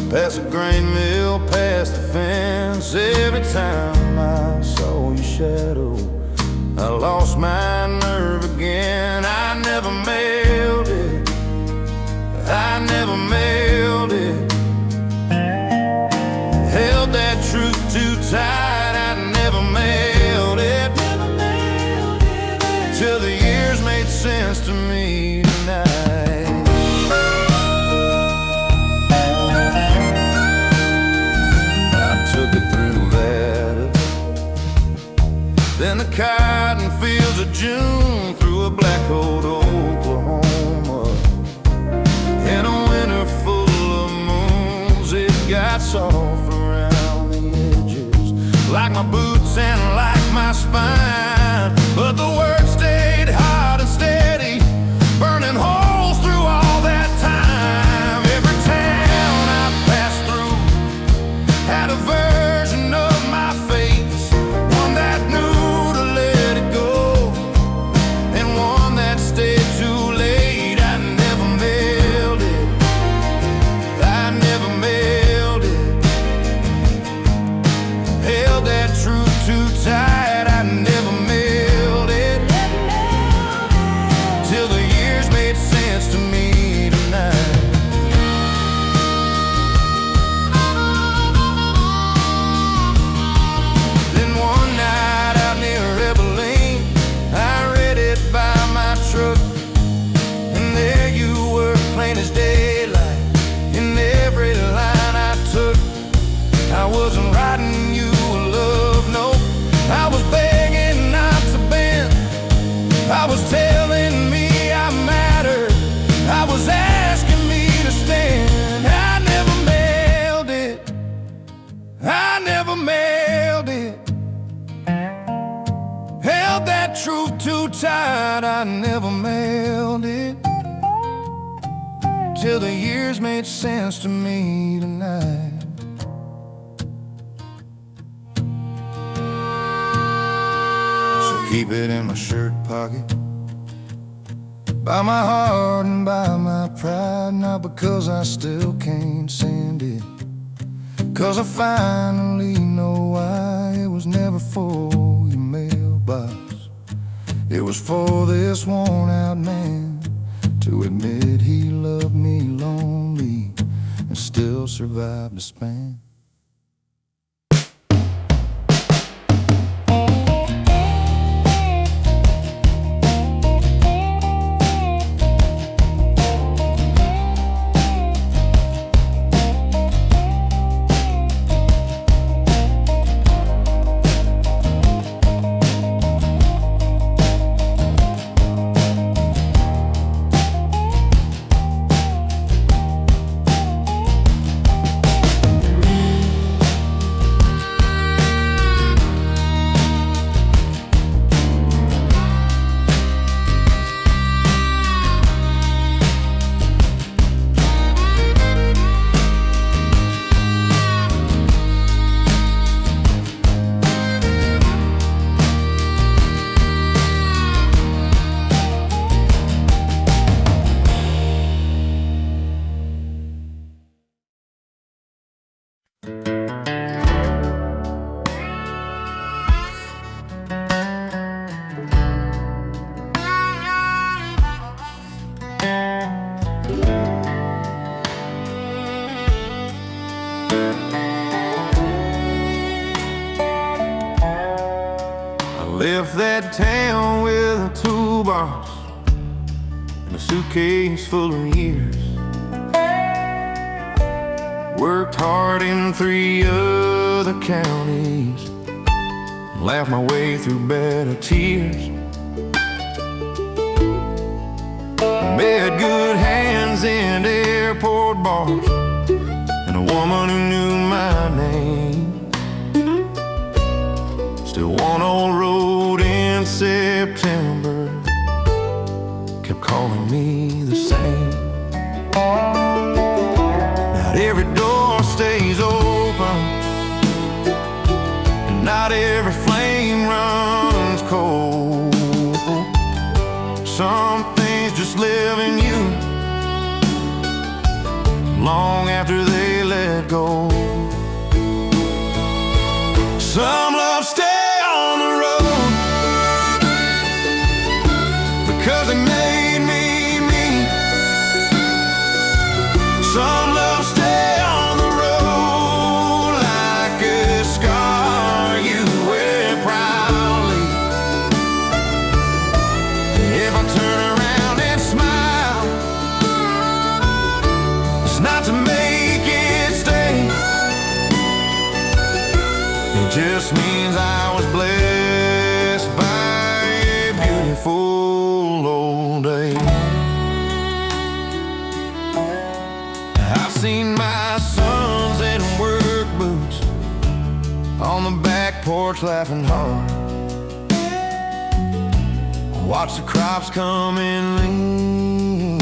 past the grain mill, past the fence. Every time I saw your shadow, I lost my nerve again. I never mailed it, I never mailed it. Held that truth too tight, I never mailed it. Till the years made sense to me tonight. till the years made sense to me tonight. So keep it in my shirt pocket, by my heart and by my pride. Not because I still can't send it, 'cause I finally know why. It was never for your mailbox, it was for this worn-out man to admit he loved me lonely and still survived the span. Left that town with a toolbox and a suitcase full of years. Worked hard in 3 other counties, laughed my way through bed of tears. Met good hands in airport bars and a woman who knew my name. Still one old road in September kept calling me the same. Not every door stays open, and not every flame runs cold. Some things just live in you long after they let go. Some love stay on the road because they made me me. Some love stay on the road like a scar you wear proudly. If I turn around and smile, it's not to make it stay. It just means I was blessed by a beautiful old day. I've seen my sons in work boots on the back porch laughing hard. Watch the crops come in lean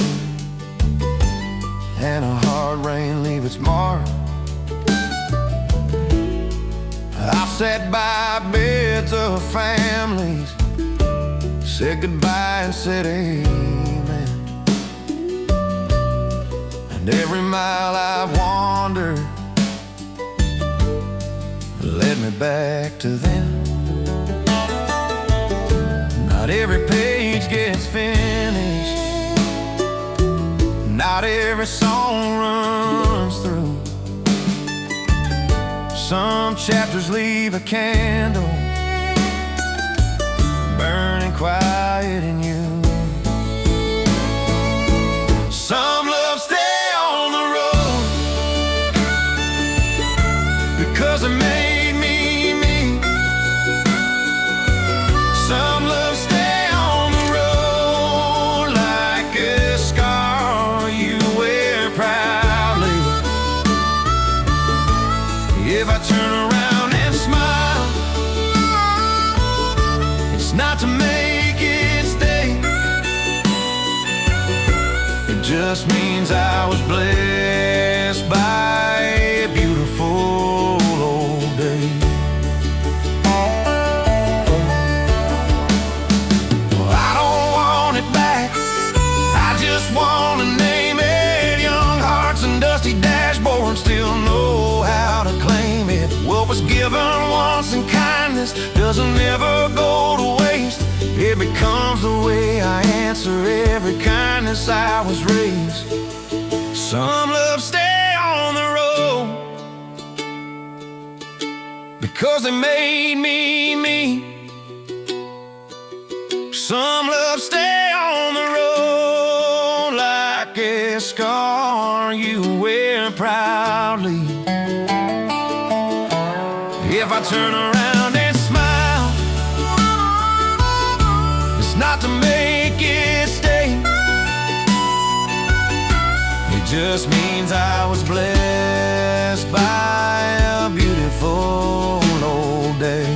and a hard rain leave its mark. I've sat by beds of families, said goodbye and said amen. And every mile I've wandered led me back to them. Not every page gets finished, not every song runs through. Some chapters leave a candle burning quiet in you. Some love stay on the road because it made me me. Some love stay on the road like a scar you wear proudly. If I turn around and smile, it's not to make it stay. just means I was blessed by a beautiful old day. Well, I don't want it back, I just want to name it. Young hearts and dusty dashboards still know how to claim it. What was given once in kindness doesn't ever go to waste. It becomes the way I answer every kindness I was raised. Some love stay on the road because they made me me. Some love stay on the road like a scar you wear proudly. If I turn around and smile, it's not to make it stay. It just means I was blessed by a beautiful old day.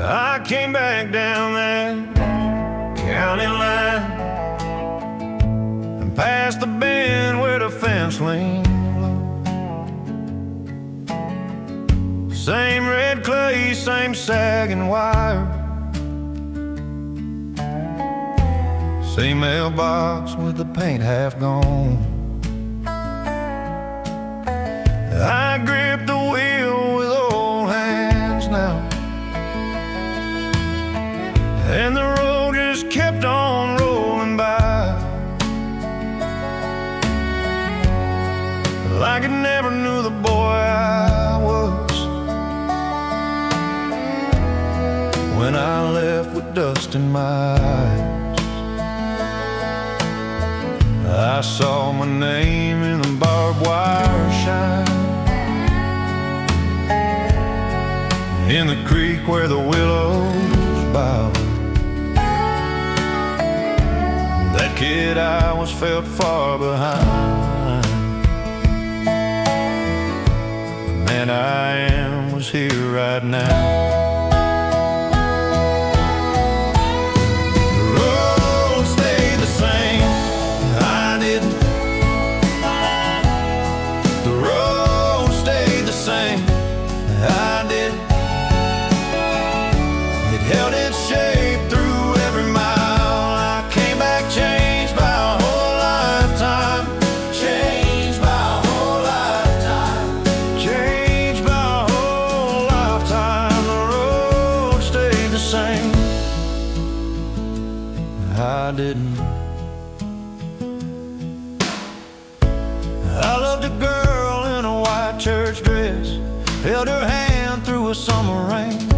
I came back down that county line and past the bend where the fence leaned low. Same red clay, same sagging wire, same mailbox with the paint half gone. I grip the wheel with old hands now, and the road just kept on rolling by like it never knew the boy I was. When I left with dust in my eyes, I saw my name in the barbed wire shine in the creek where the willows bow. That kid I was felt far behind. The man I am was here right now. The road stayed the same, I didn't. The road stayed the same, I didn't. It held its shape through every mile. I came back changed by a whole lifetime. Changed by a whole lifetime. Changed by a whole lifetime. The road stayed the same, I didn't. I loved a girl in a white church dress, held her hand through a summer rain.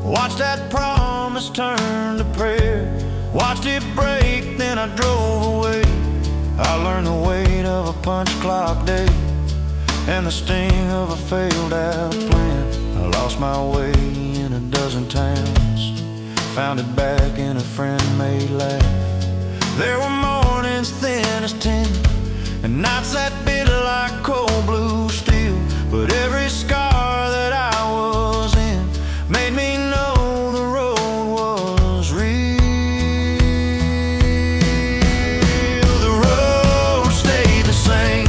Watched that promise turn to prayer, watched it break, then I drove away. I learned the weight of a punch clock day and the sting of a failed out plan. I lost my way in a dozen towns, found it back in a friend-made laugh. There were mornings thin as tin and nights that bit like cold blue steel, but every scar that I was in made me know the road was real. The road stayed the same,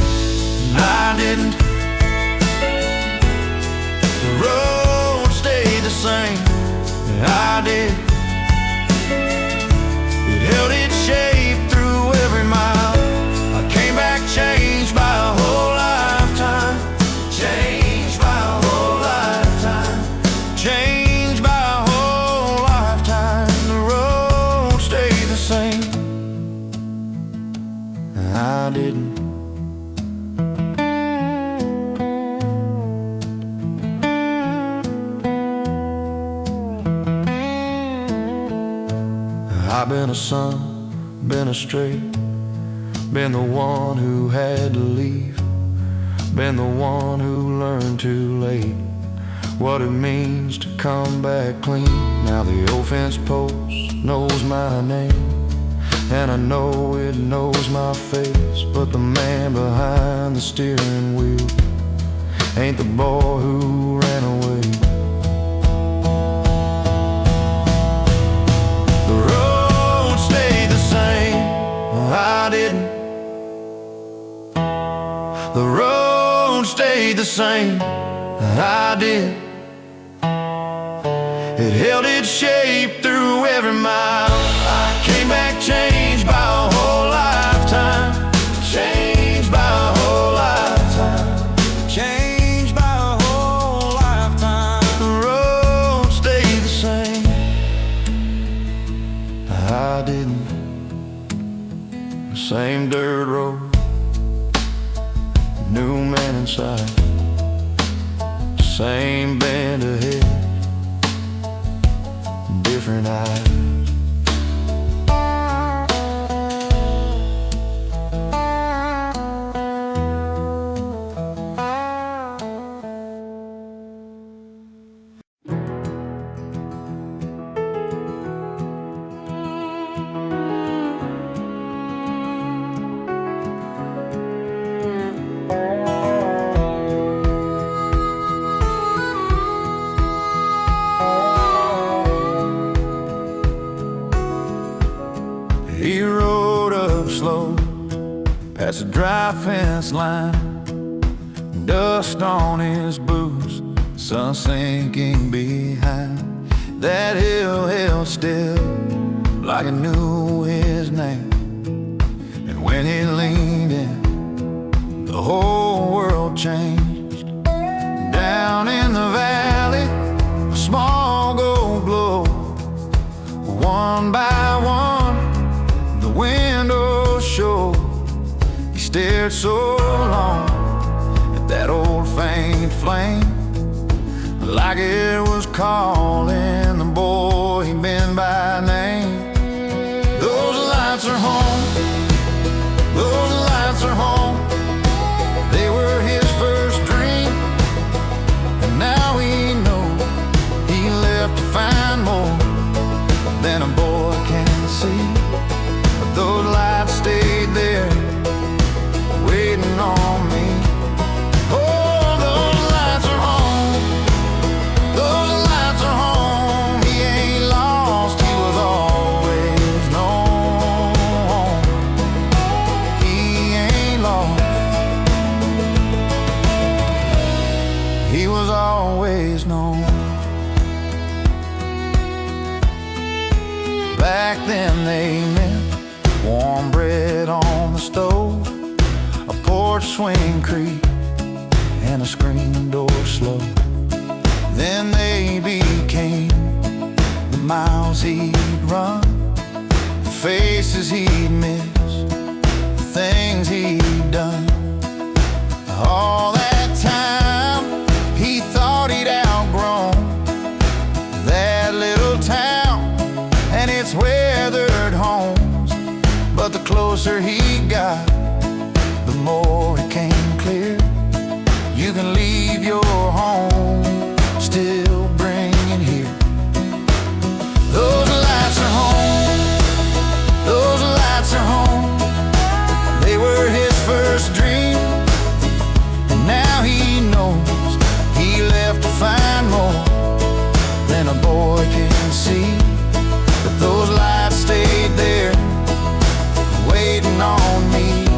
I didn't. The road stayed the same, I did. It held its shape through every mile. I came back changed by a whole lifetime. Changed I've been a son, been astray, been the one who had to leave, been the one who learned too late what it means to come back clean. Now the old fence post knows my name, and I know it knows my face, but the man behind the steering wheel ain't the boy who ran away. The road stayed the same, I didn't. The road stayed the same, I did. It held its shape through every mile. I came back changed by a whole lifetime. Changed by a whole lifetime. Changed by a whole lifetime. The road stayed the same, I didn't. The same dirt road, new man inside, same bend ahead, different eyes. He rode up slow past the dry fence line, dust on his boots, sun sinking behind. That hill held still like it knew his name, and when he leaned in, the whole world changed. Down in the valley, a small gold glow, one by one the windows showed. He stared so long at that old faint flame, like it was calling the boy he'd been by name. Those lights are home, those lights are home. They were his first dream, and now he knows he left to find more than a boy can see. But those lights stayed there, waiting on me. Oh, those lights are home, those lights are home. He ain't lost, he was always known. He ain't lost, he was always known. Back then they meant warm bread on the stove, a porch swing creak, and a screen door slow. Then they became the miles he'd run, the faces he'd miss, the things he'd done. All that time he thought he'd outgrown that little town and its weathered homes. But the closer he got, the more it came clear. You can leave your home, still bringing here. Those lights are home, those lights are home. They were his first dream, and now he knows he left to find more than a boy can see. But those lights stayed there, waiting on me.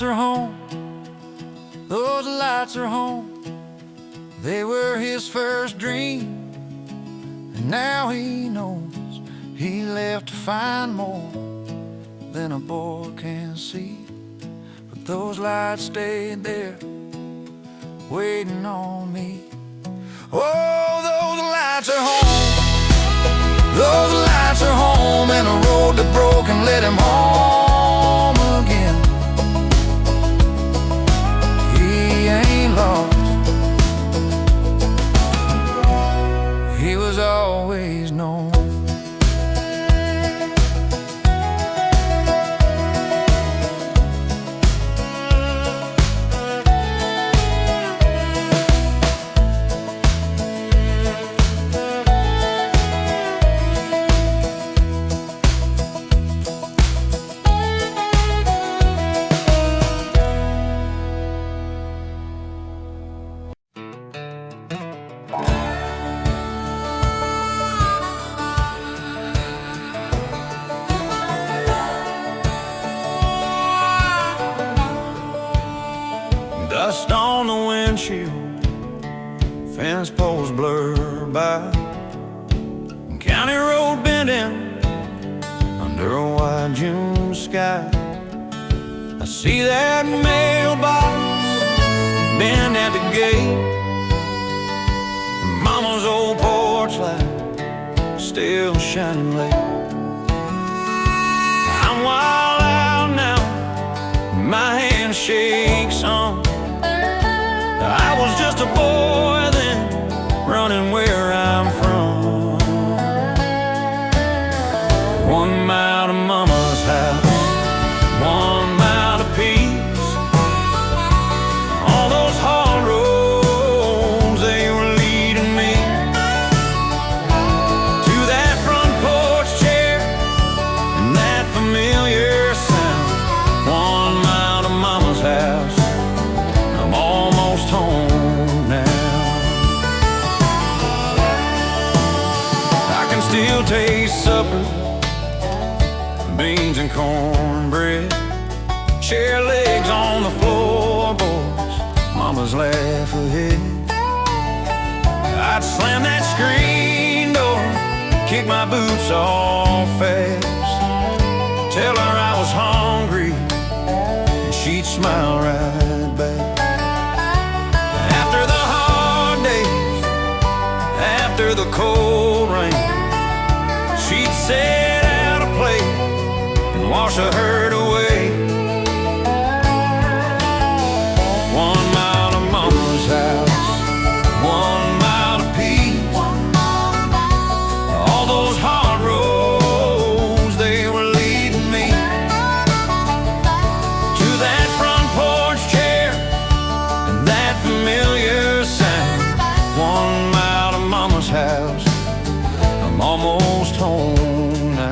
lights are home, those lights are home. They were his first dream, and now he knows he left to find more than a boy can see. But those lights stayed there, waiting on me. Oh, those lights are home, those lights are home, and the road that broke and led him home again. He ain't lost, he was always known. Dust on the windshield, fence poles blur by, county road bending under a wide June sky. I see that mailbox bend at the gate, Mama's old porch light still shining late. I'm wild out now, my hand shakes some. I was just a boy then, running where I'm from. 1 mile to Mama's house, 1 mile to peace. All those hard roads, they were leading me to that front porch chair and that familiar sound. 1 mile to Mama's house, I'm almost home now. I can still taste supper, beans and cornbread, chair legs on the floorboards, Mama's laugh ahead. I'd slam that screen door, kick my boots off fast, tell her I was hungry, and she'd smile right back. After the hard days, after the cold rain, she'd set out a plate and wash a herd away. 1 mile to Mama's house, 1 mile to peace. All those hard roads, they were leading me to that front porch chair and that familiar sound. 1 mile to Mama's house, I'm almost home now.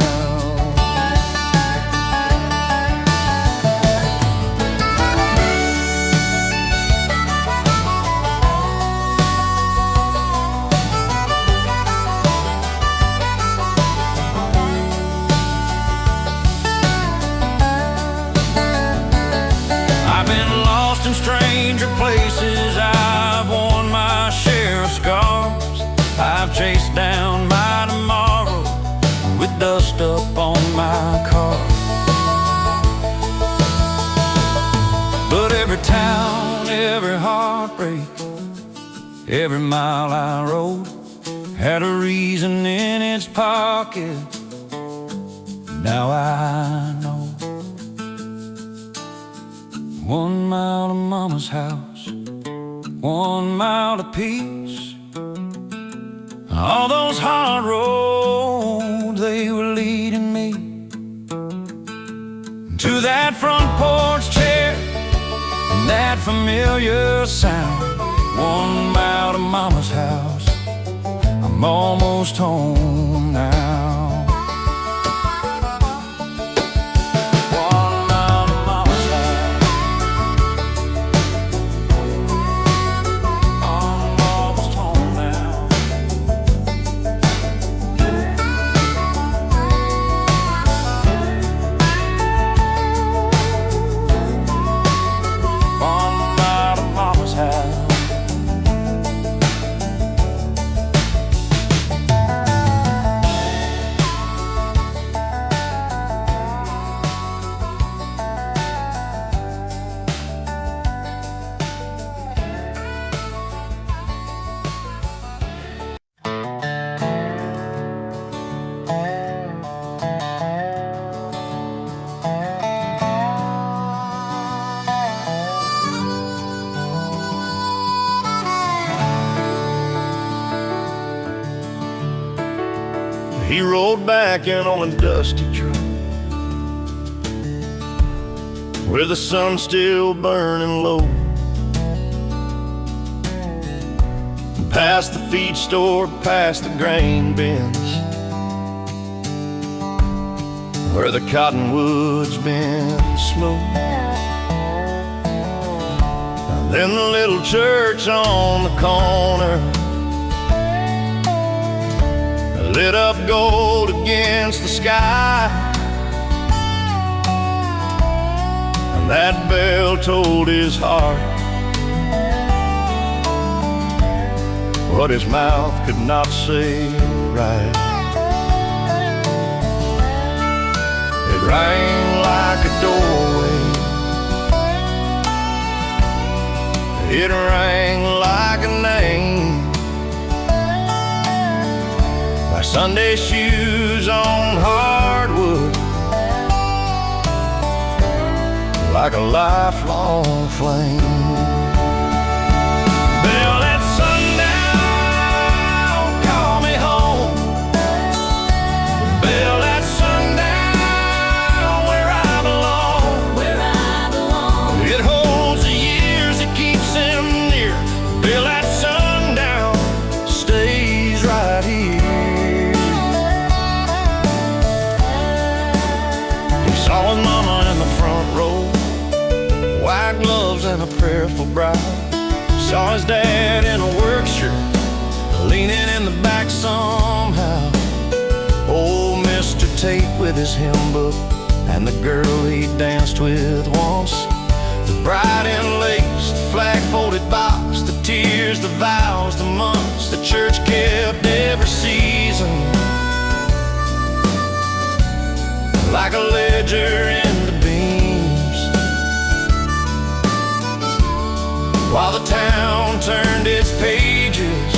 I've been lost in stranger places, I've worn my share of scars, I've chased down my tomorrow with dust up on my car. But every town, every heartbreak, every mile I rode had a reason in its pocket. Now I know. 1 mile to Mama's house, 1 mile to peace. All those hard roads, they were leading me to that front porch chair and that familiar sound. 1 mile to Mama's house, I'm almost home now. He rolled back in on a dusty truck where the sun's still burning low. Past the feed store, past the grain bins, where the cottonwood's been slow. And then the little church on the corner, lit up gold against the sky. And that bell told his heart what his mouth could not say right. It rang like a doorway, it rang like a name. My Sunday shoes on hardwood, like a lifelong flame. Bell at sundown, call me home. Bell at sundown, where I belong. Where I belong. It holds the years, it keeps him near. Bell at sundown, stays right here. He saw his mama in the front row, white gloves and a prayerful brow. Saw his dad in a work shirt, leaning in the back somehow. Old Mr. Tate with his hymn book, and the girl he danced with once. The bride in lace, the flag-folded box, the tears, the vows, the months the church kept every season, like a ledger in the beams, while the town turned its pages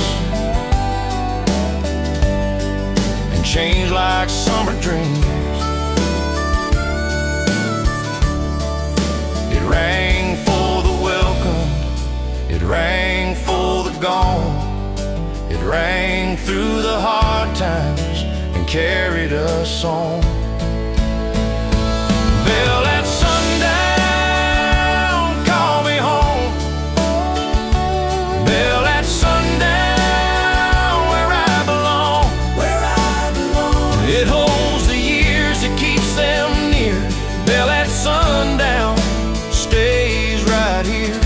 and changed like summer dreams. It rang for the welcome, it rang for the gone, it rang through the hard times and carried us on. Bell at sundown, call me home. Bell at sundown, where I belong. Where I belong. It holds the years, it keeps them near. Bell at sundown, stays right here.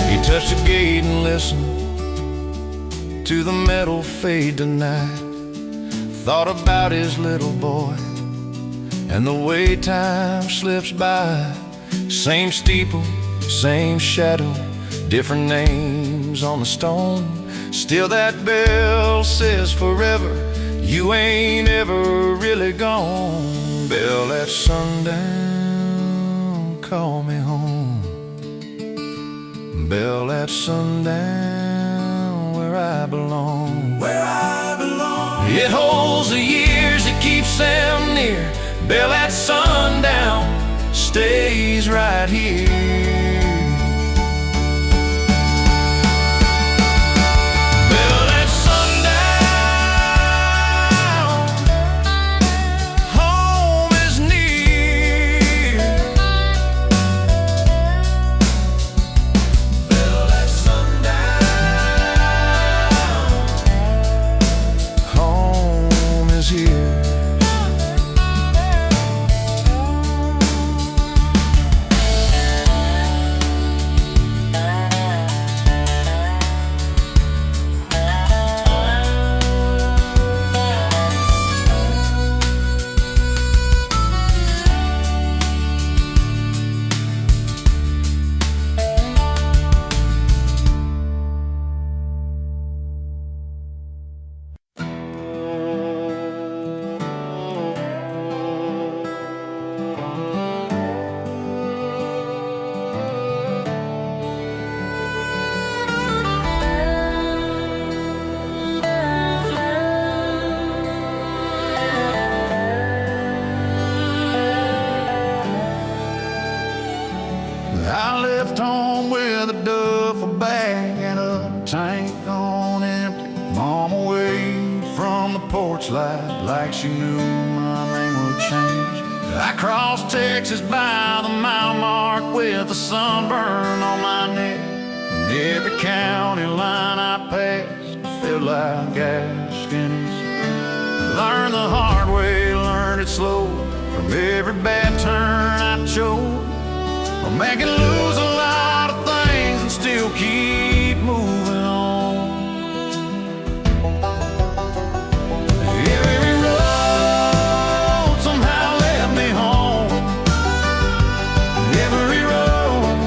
He touched the gate and listened to the metal fade tonight. Thought about his little boy and the way time slips by. Same steeple, same shadow, different names on the stone. Still that bell says forever, you ain't ever really gone. Bell at sundown, call me home. Bell at sundown, where I belong. Where I belong. It holds the years, it keeps them near. Bell at sundown, stays right here. Bell at sundown, home is near. Bell at sundown, home is here. I left home with a duffel bag and a tank. porch light like she knew my name would change. I crossed Texas by the mile mark with a sunburn on my neck. And every county line I passed felt like Gaskins. Learned the hard way, learned it slow. From every bad turn I chose, a man can lose a lot of things and still keep moving on. Every road somehow led me home. Every road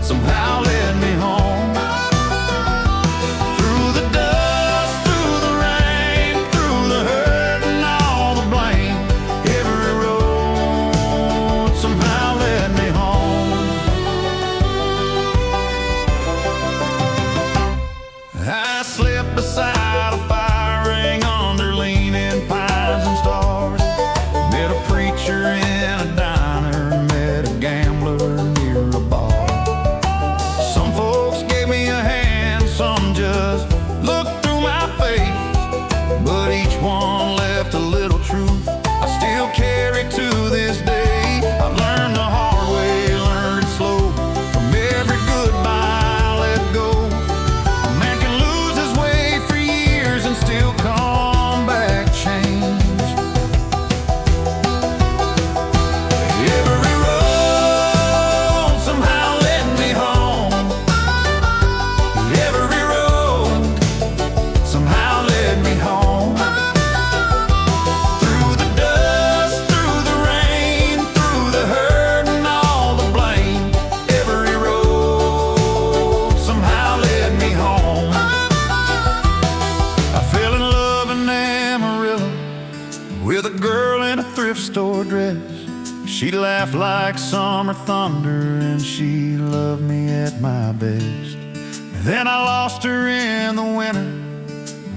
somehow led me home. Through the dust, through the rain, through the hurt and all the blame. Every road somehow led me home. I slept beside a fire ring under leaning pines and stars. Met a preacher in a diner, met a gambler near a bar. Some folks gave me a hand, some just looked through my face, but each one left a little truth I still carry to this day. I learned the hard way, learned it slow. From every goodbye I let go, a man can lose his way for years and still come back changed. Every road somehow led me home. Every road somehow led me home. Through the dust, through the rain, through the hurt and all the blame. Every road somehow led me home. I fell in love in Amarillo with a girl in a thrift store dress. She laughed like summer thunder and she loved me at my best. Then I lost her in the winter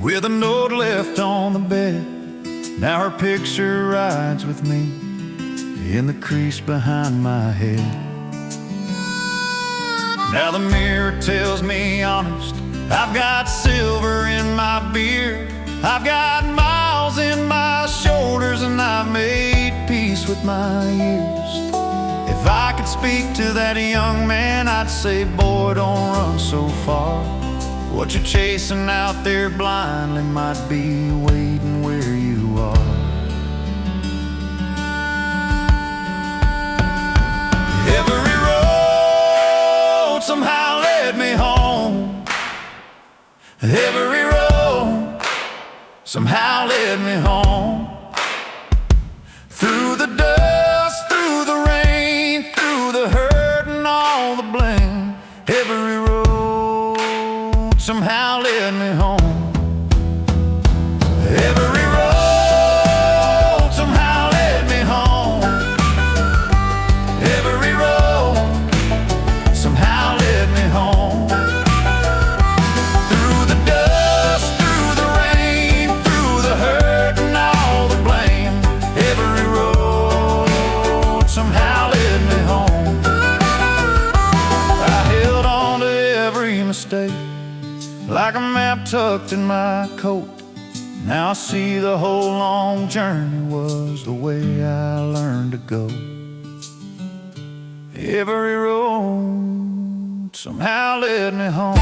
with a note left on the bed. Now her picture rides with me in the crease behind my head. Now the mirror tells me honest, I've got silver in my beard, I've got miles in my shoulders, and I've made peace with my years. If I could speak to that young man, I'd say, boy, don't run so far. What you're chasing out there blindly might be waiting where you are. Every road somehow led me home. Every road somehow led me home. Through the dust, through the rain, through the hurt and all the blame. Every road somehow led me home. Every road somehow led me home. Every road somehow led me home. Through the dust, through the rain, through the hurt and all the blame. Every road somehow led me home. I held on to every mistake like a map tucked in my coat. Now I see the whole long journey was the way I learned to go. Every road somehow led me home.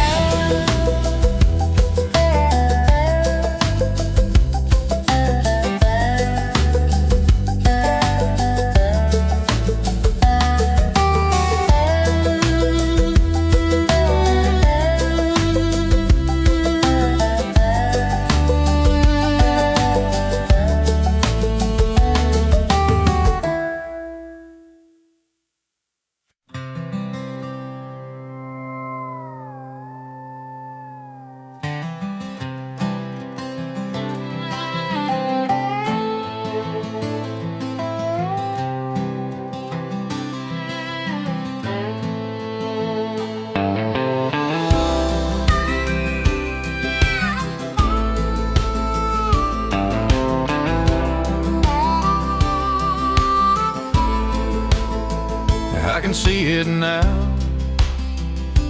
I can see it now.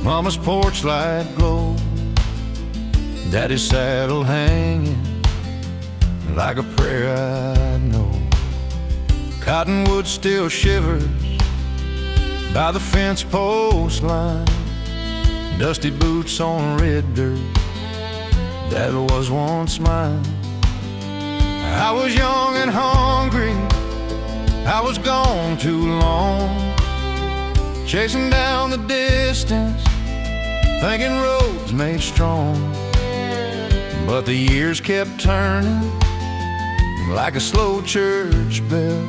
Mama's porch light glow, Daddy's saddle hanging like a prayer I know. Cottonwood still shivers by the fence post line, dusty boots on red dirt that was once mine. I was young and hungry, I was gone too long, chasing down the distance, thinking roads made strong. But the years kept turning like a slow church bell,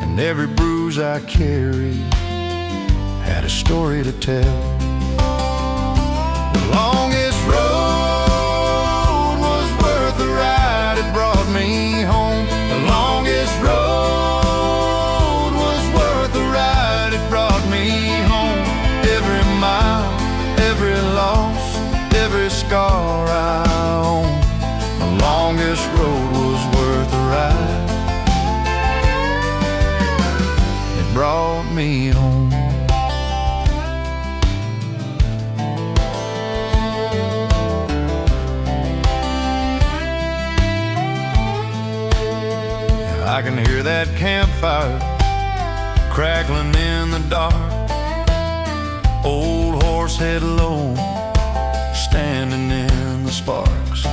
and every bruise I carried had a story to tell. The longest road was worth the ride, it brought me home. The longest road was worth the ride, it brought me home. Every mile, every loss, every scar I own. The longest road was worth the ride, it brought me home. I can hear that campfire crackling in the dark, old horse head low, standing in the sparks.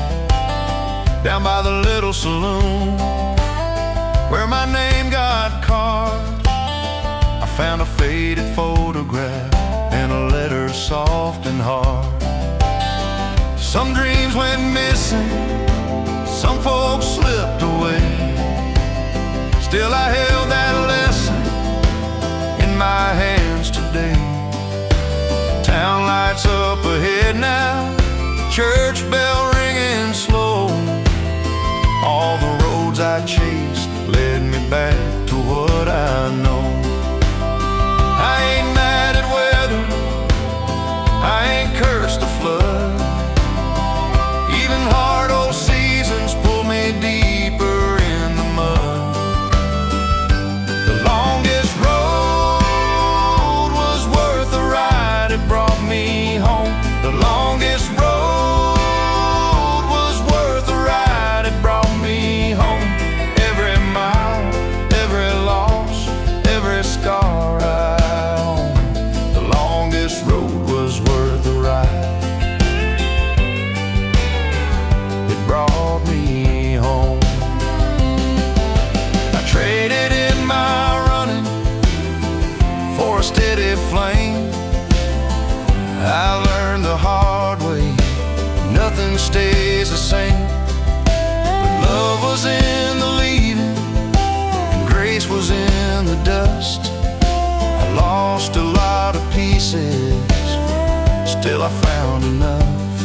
Down by the little saloon where my name got carved, I found a faded photograph and a letter soft and hard. Some dreams went missing, some folks slipped away. Still I held that lesson in my hands today. Town lights up ahead now, church bell ringing slow. All the roads I chased led me back to what I know. I ain't mad at weather, I ain't cursed the flood. Even hard old seasons pull me deeper in the mud. The longest road was worth the ride, it brought me home. The longest road was worth the ride, it brought me home. Every mile, every loss, every scar I own. The longest road was worth the ride, it brought me home. I traded in my running for a steady flame. I learned the hard way, nothing stays the same. But love was in the leaving, and grace was in the dust. I lost a lot of pieces, still I found enough.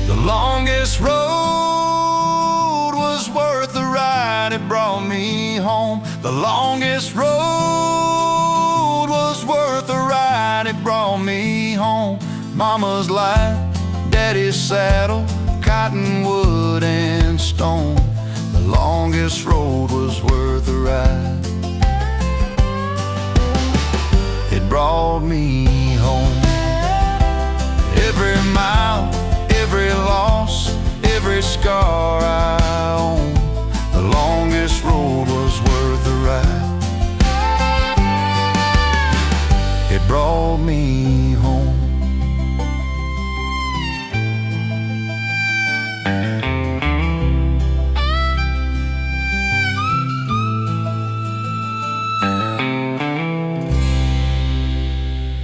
The longest road was worth the ride, it brought me home. The longest road was worth the ride, it brought me home. Mama's light, daddy's saddle, cottonwood and stone. The longest road was worth the ride, it brought me home. Every mile, every loss, every scar I own. The longest road was worth the ride, it brought me home.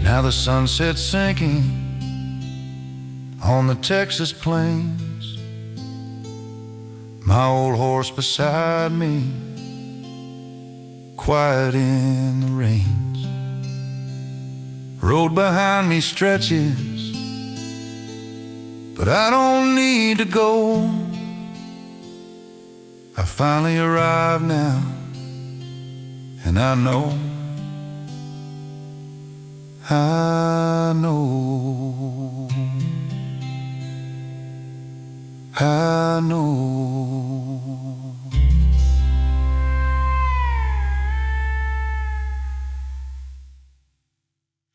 Now the sunset's sinking on the Texas plains, my old horse beside me, quiet in the rains. Road behind me stretches, but I don't need to go. I finally arrived now, and I know, I know, I know.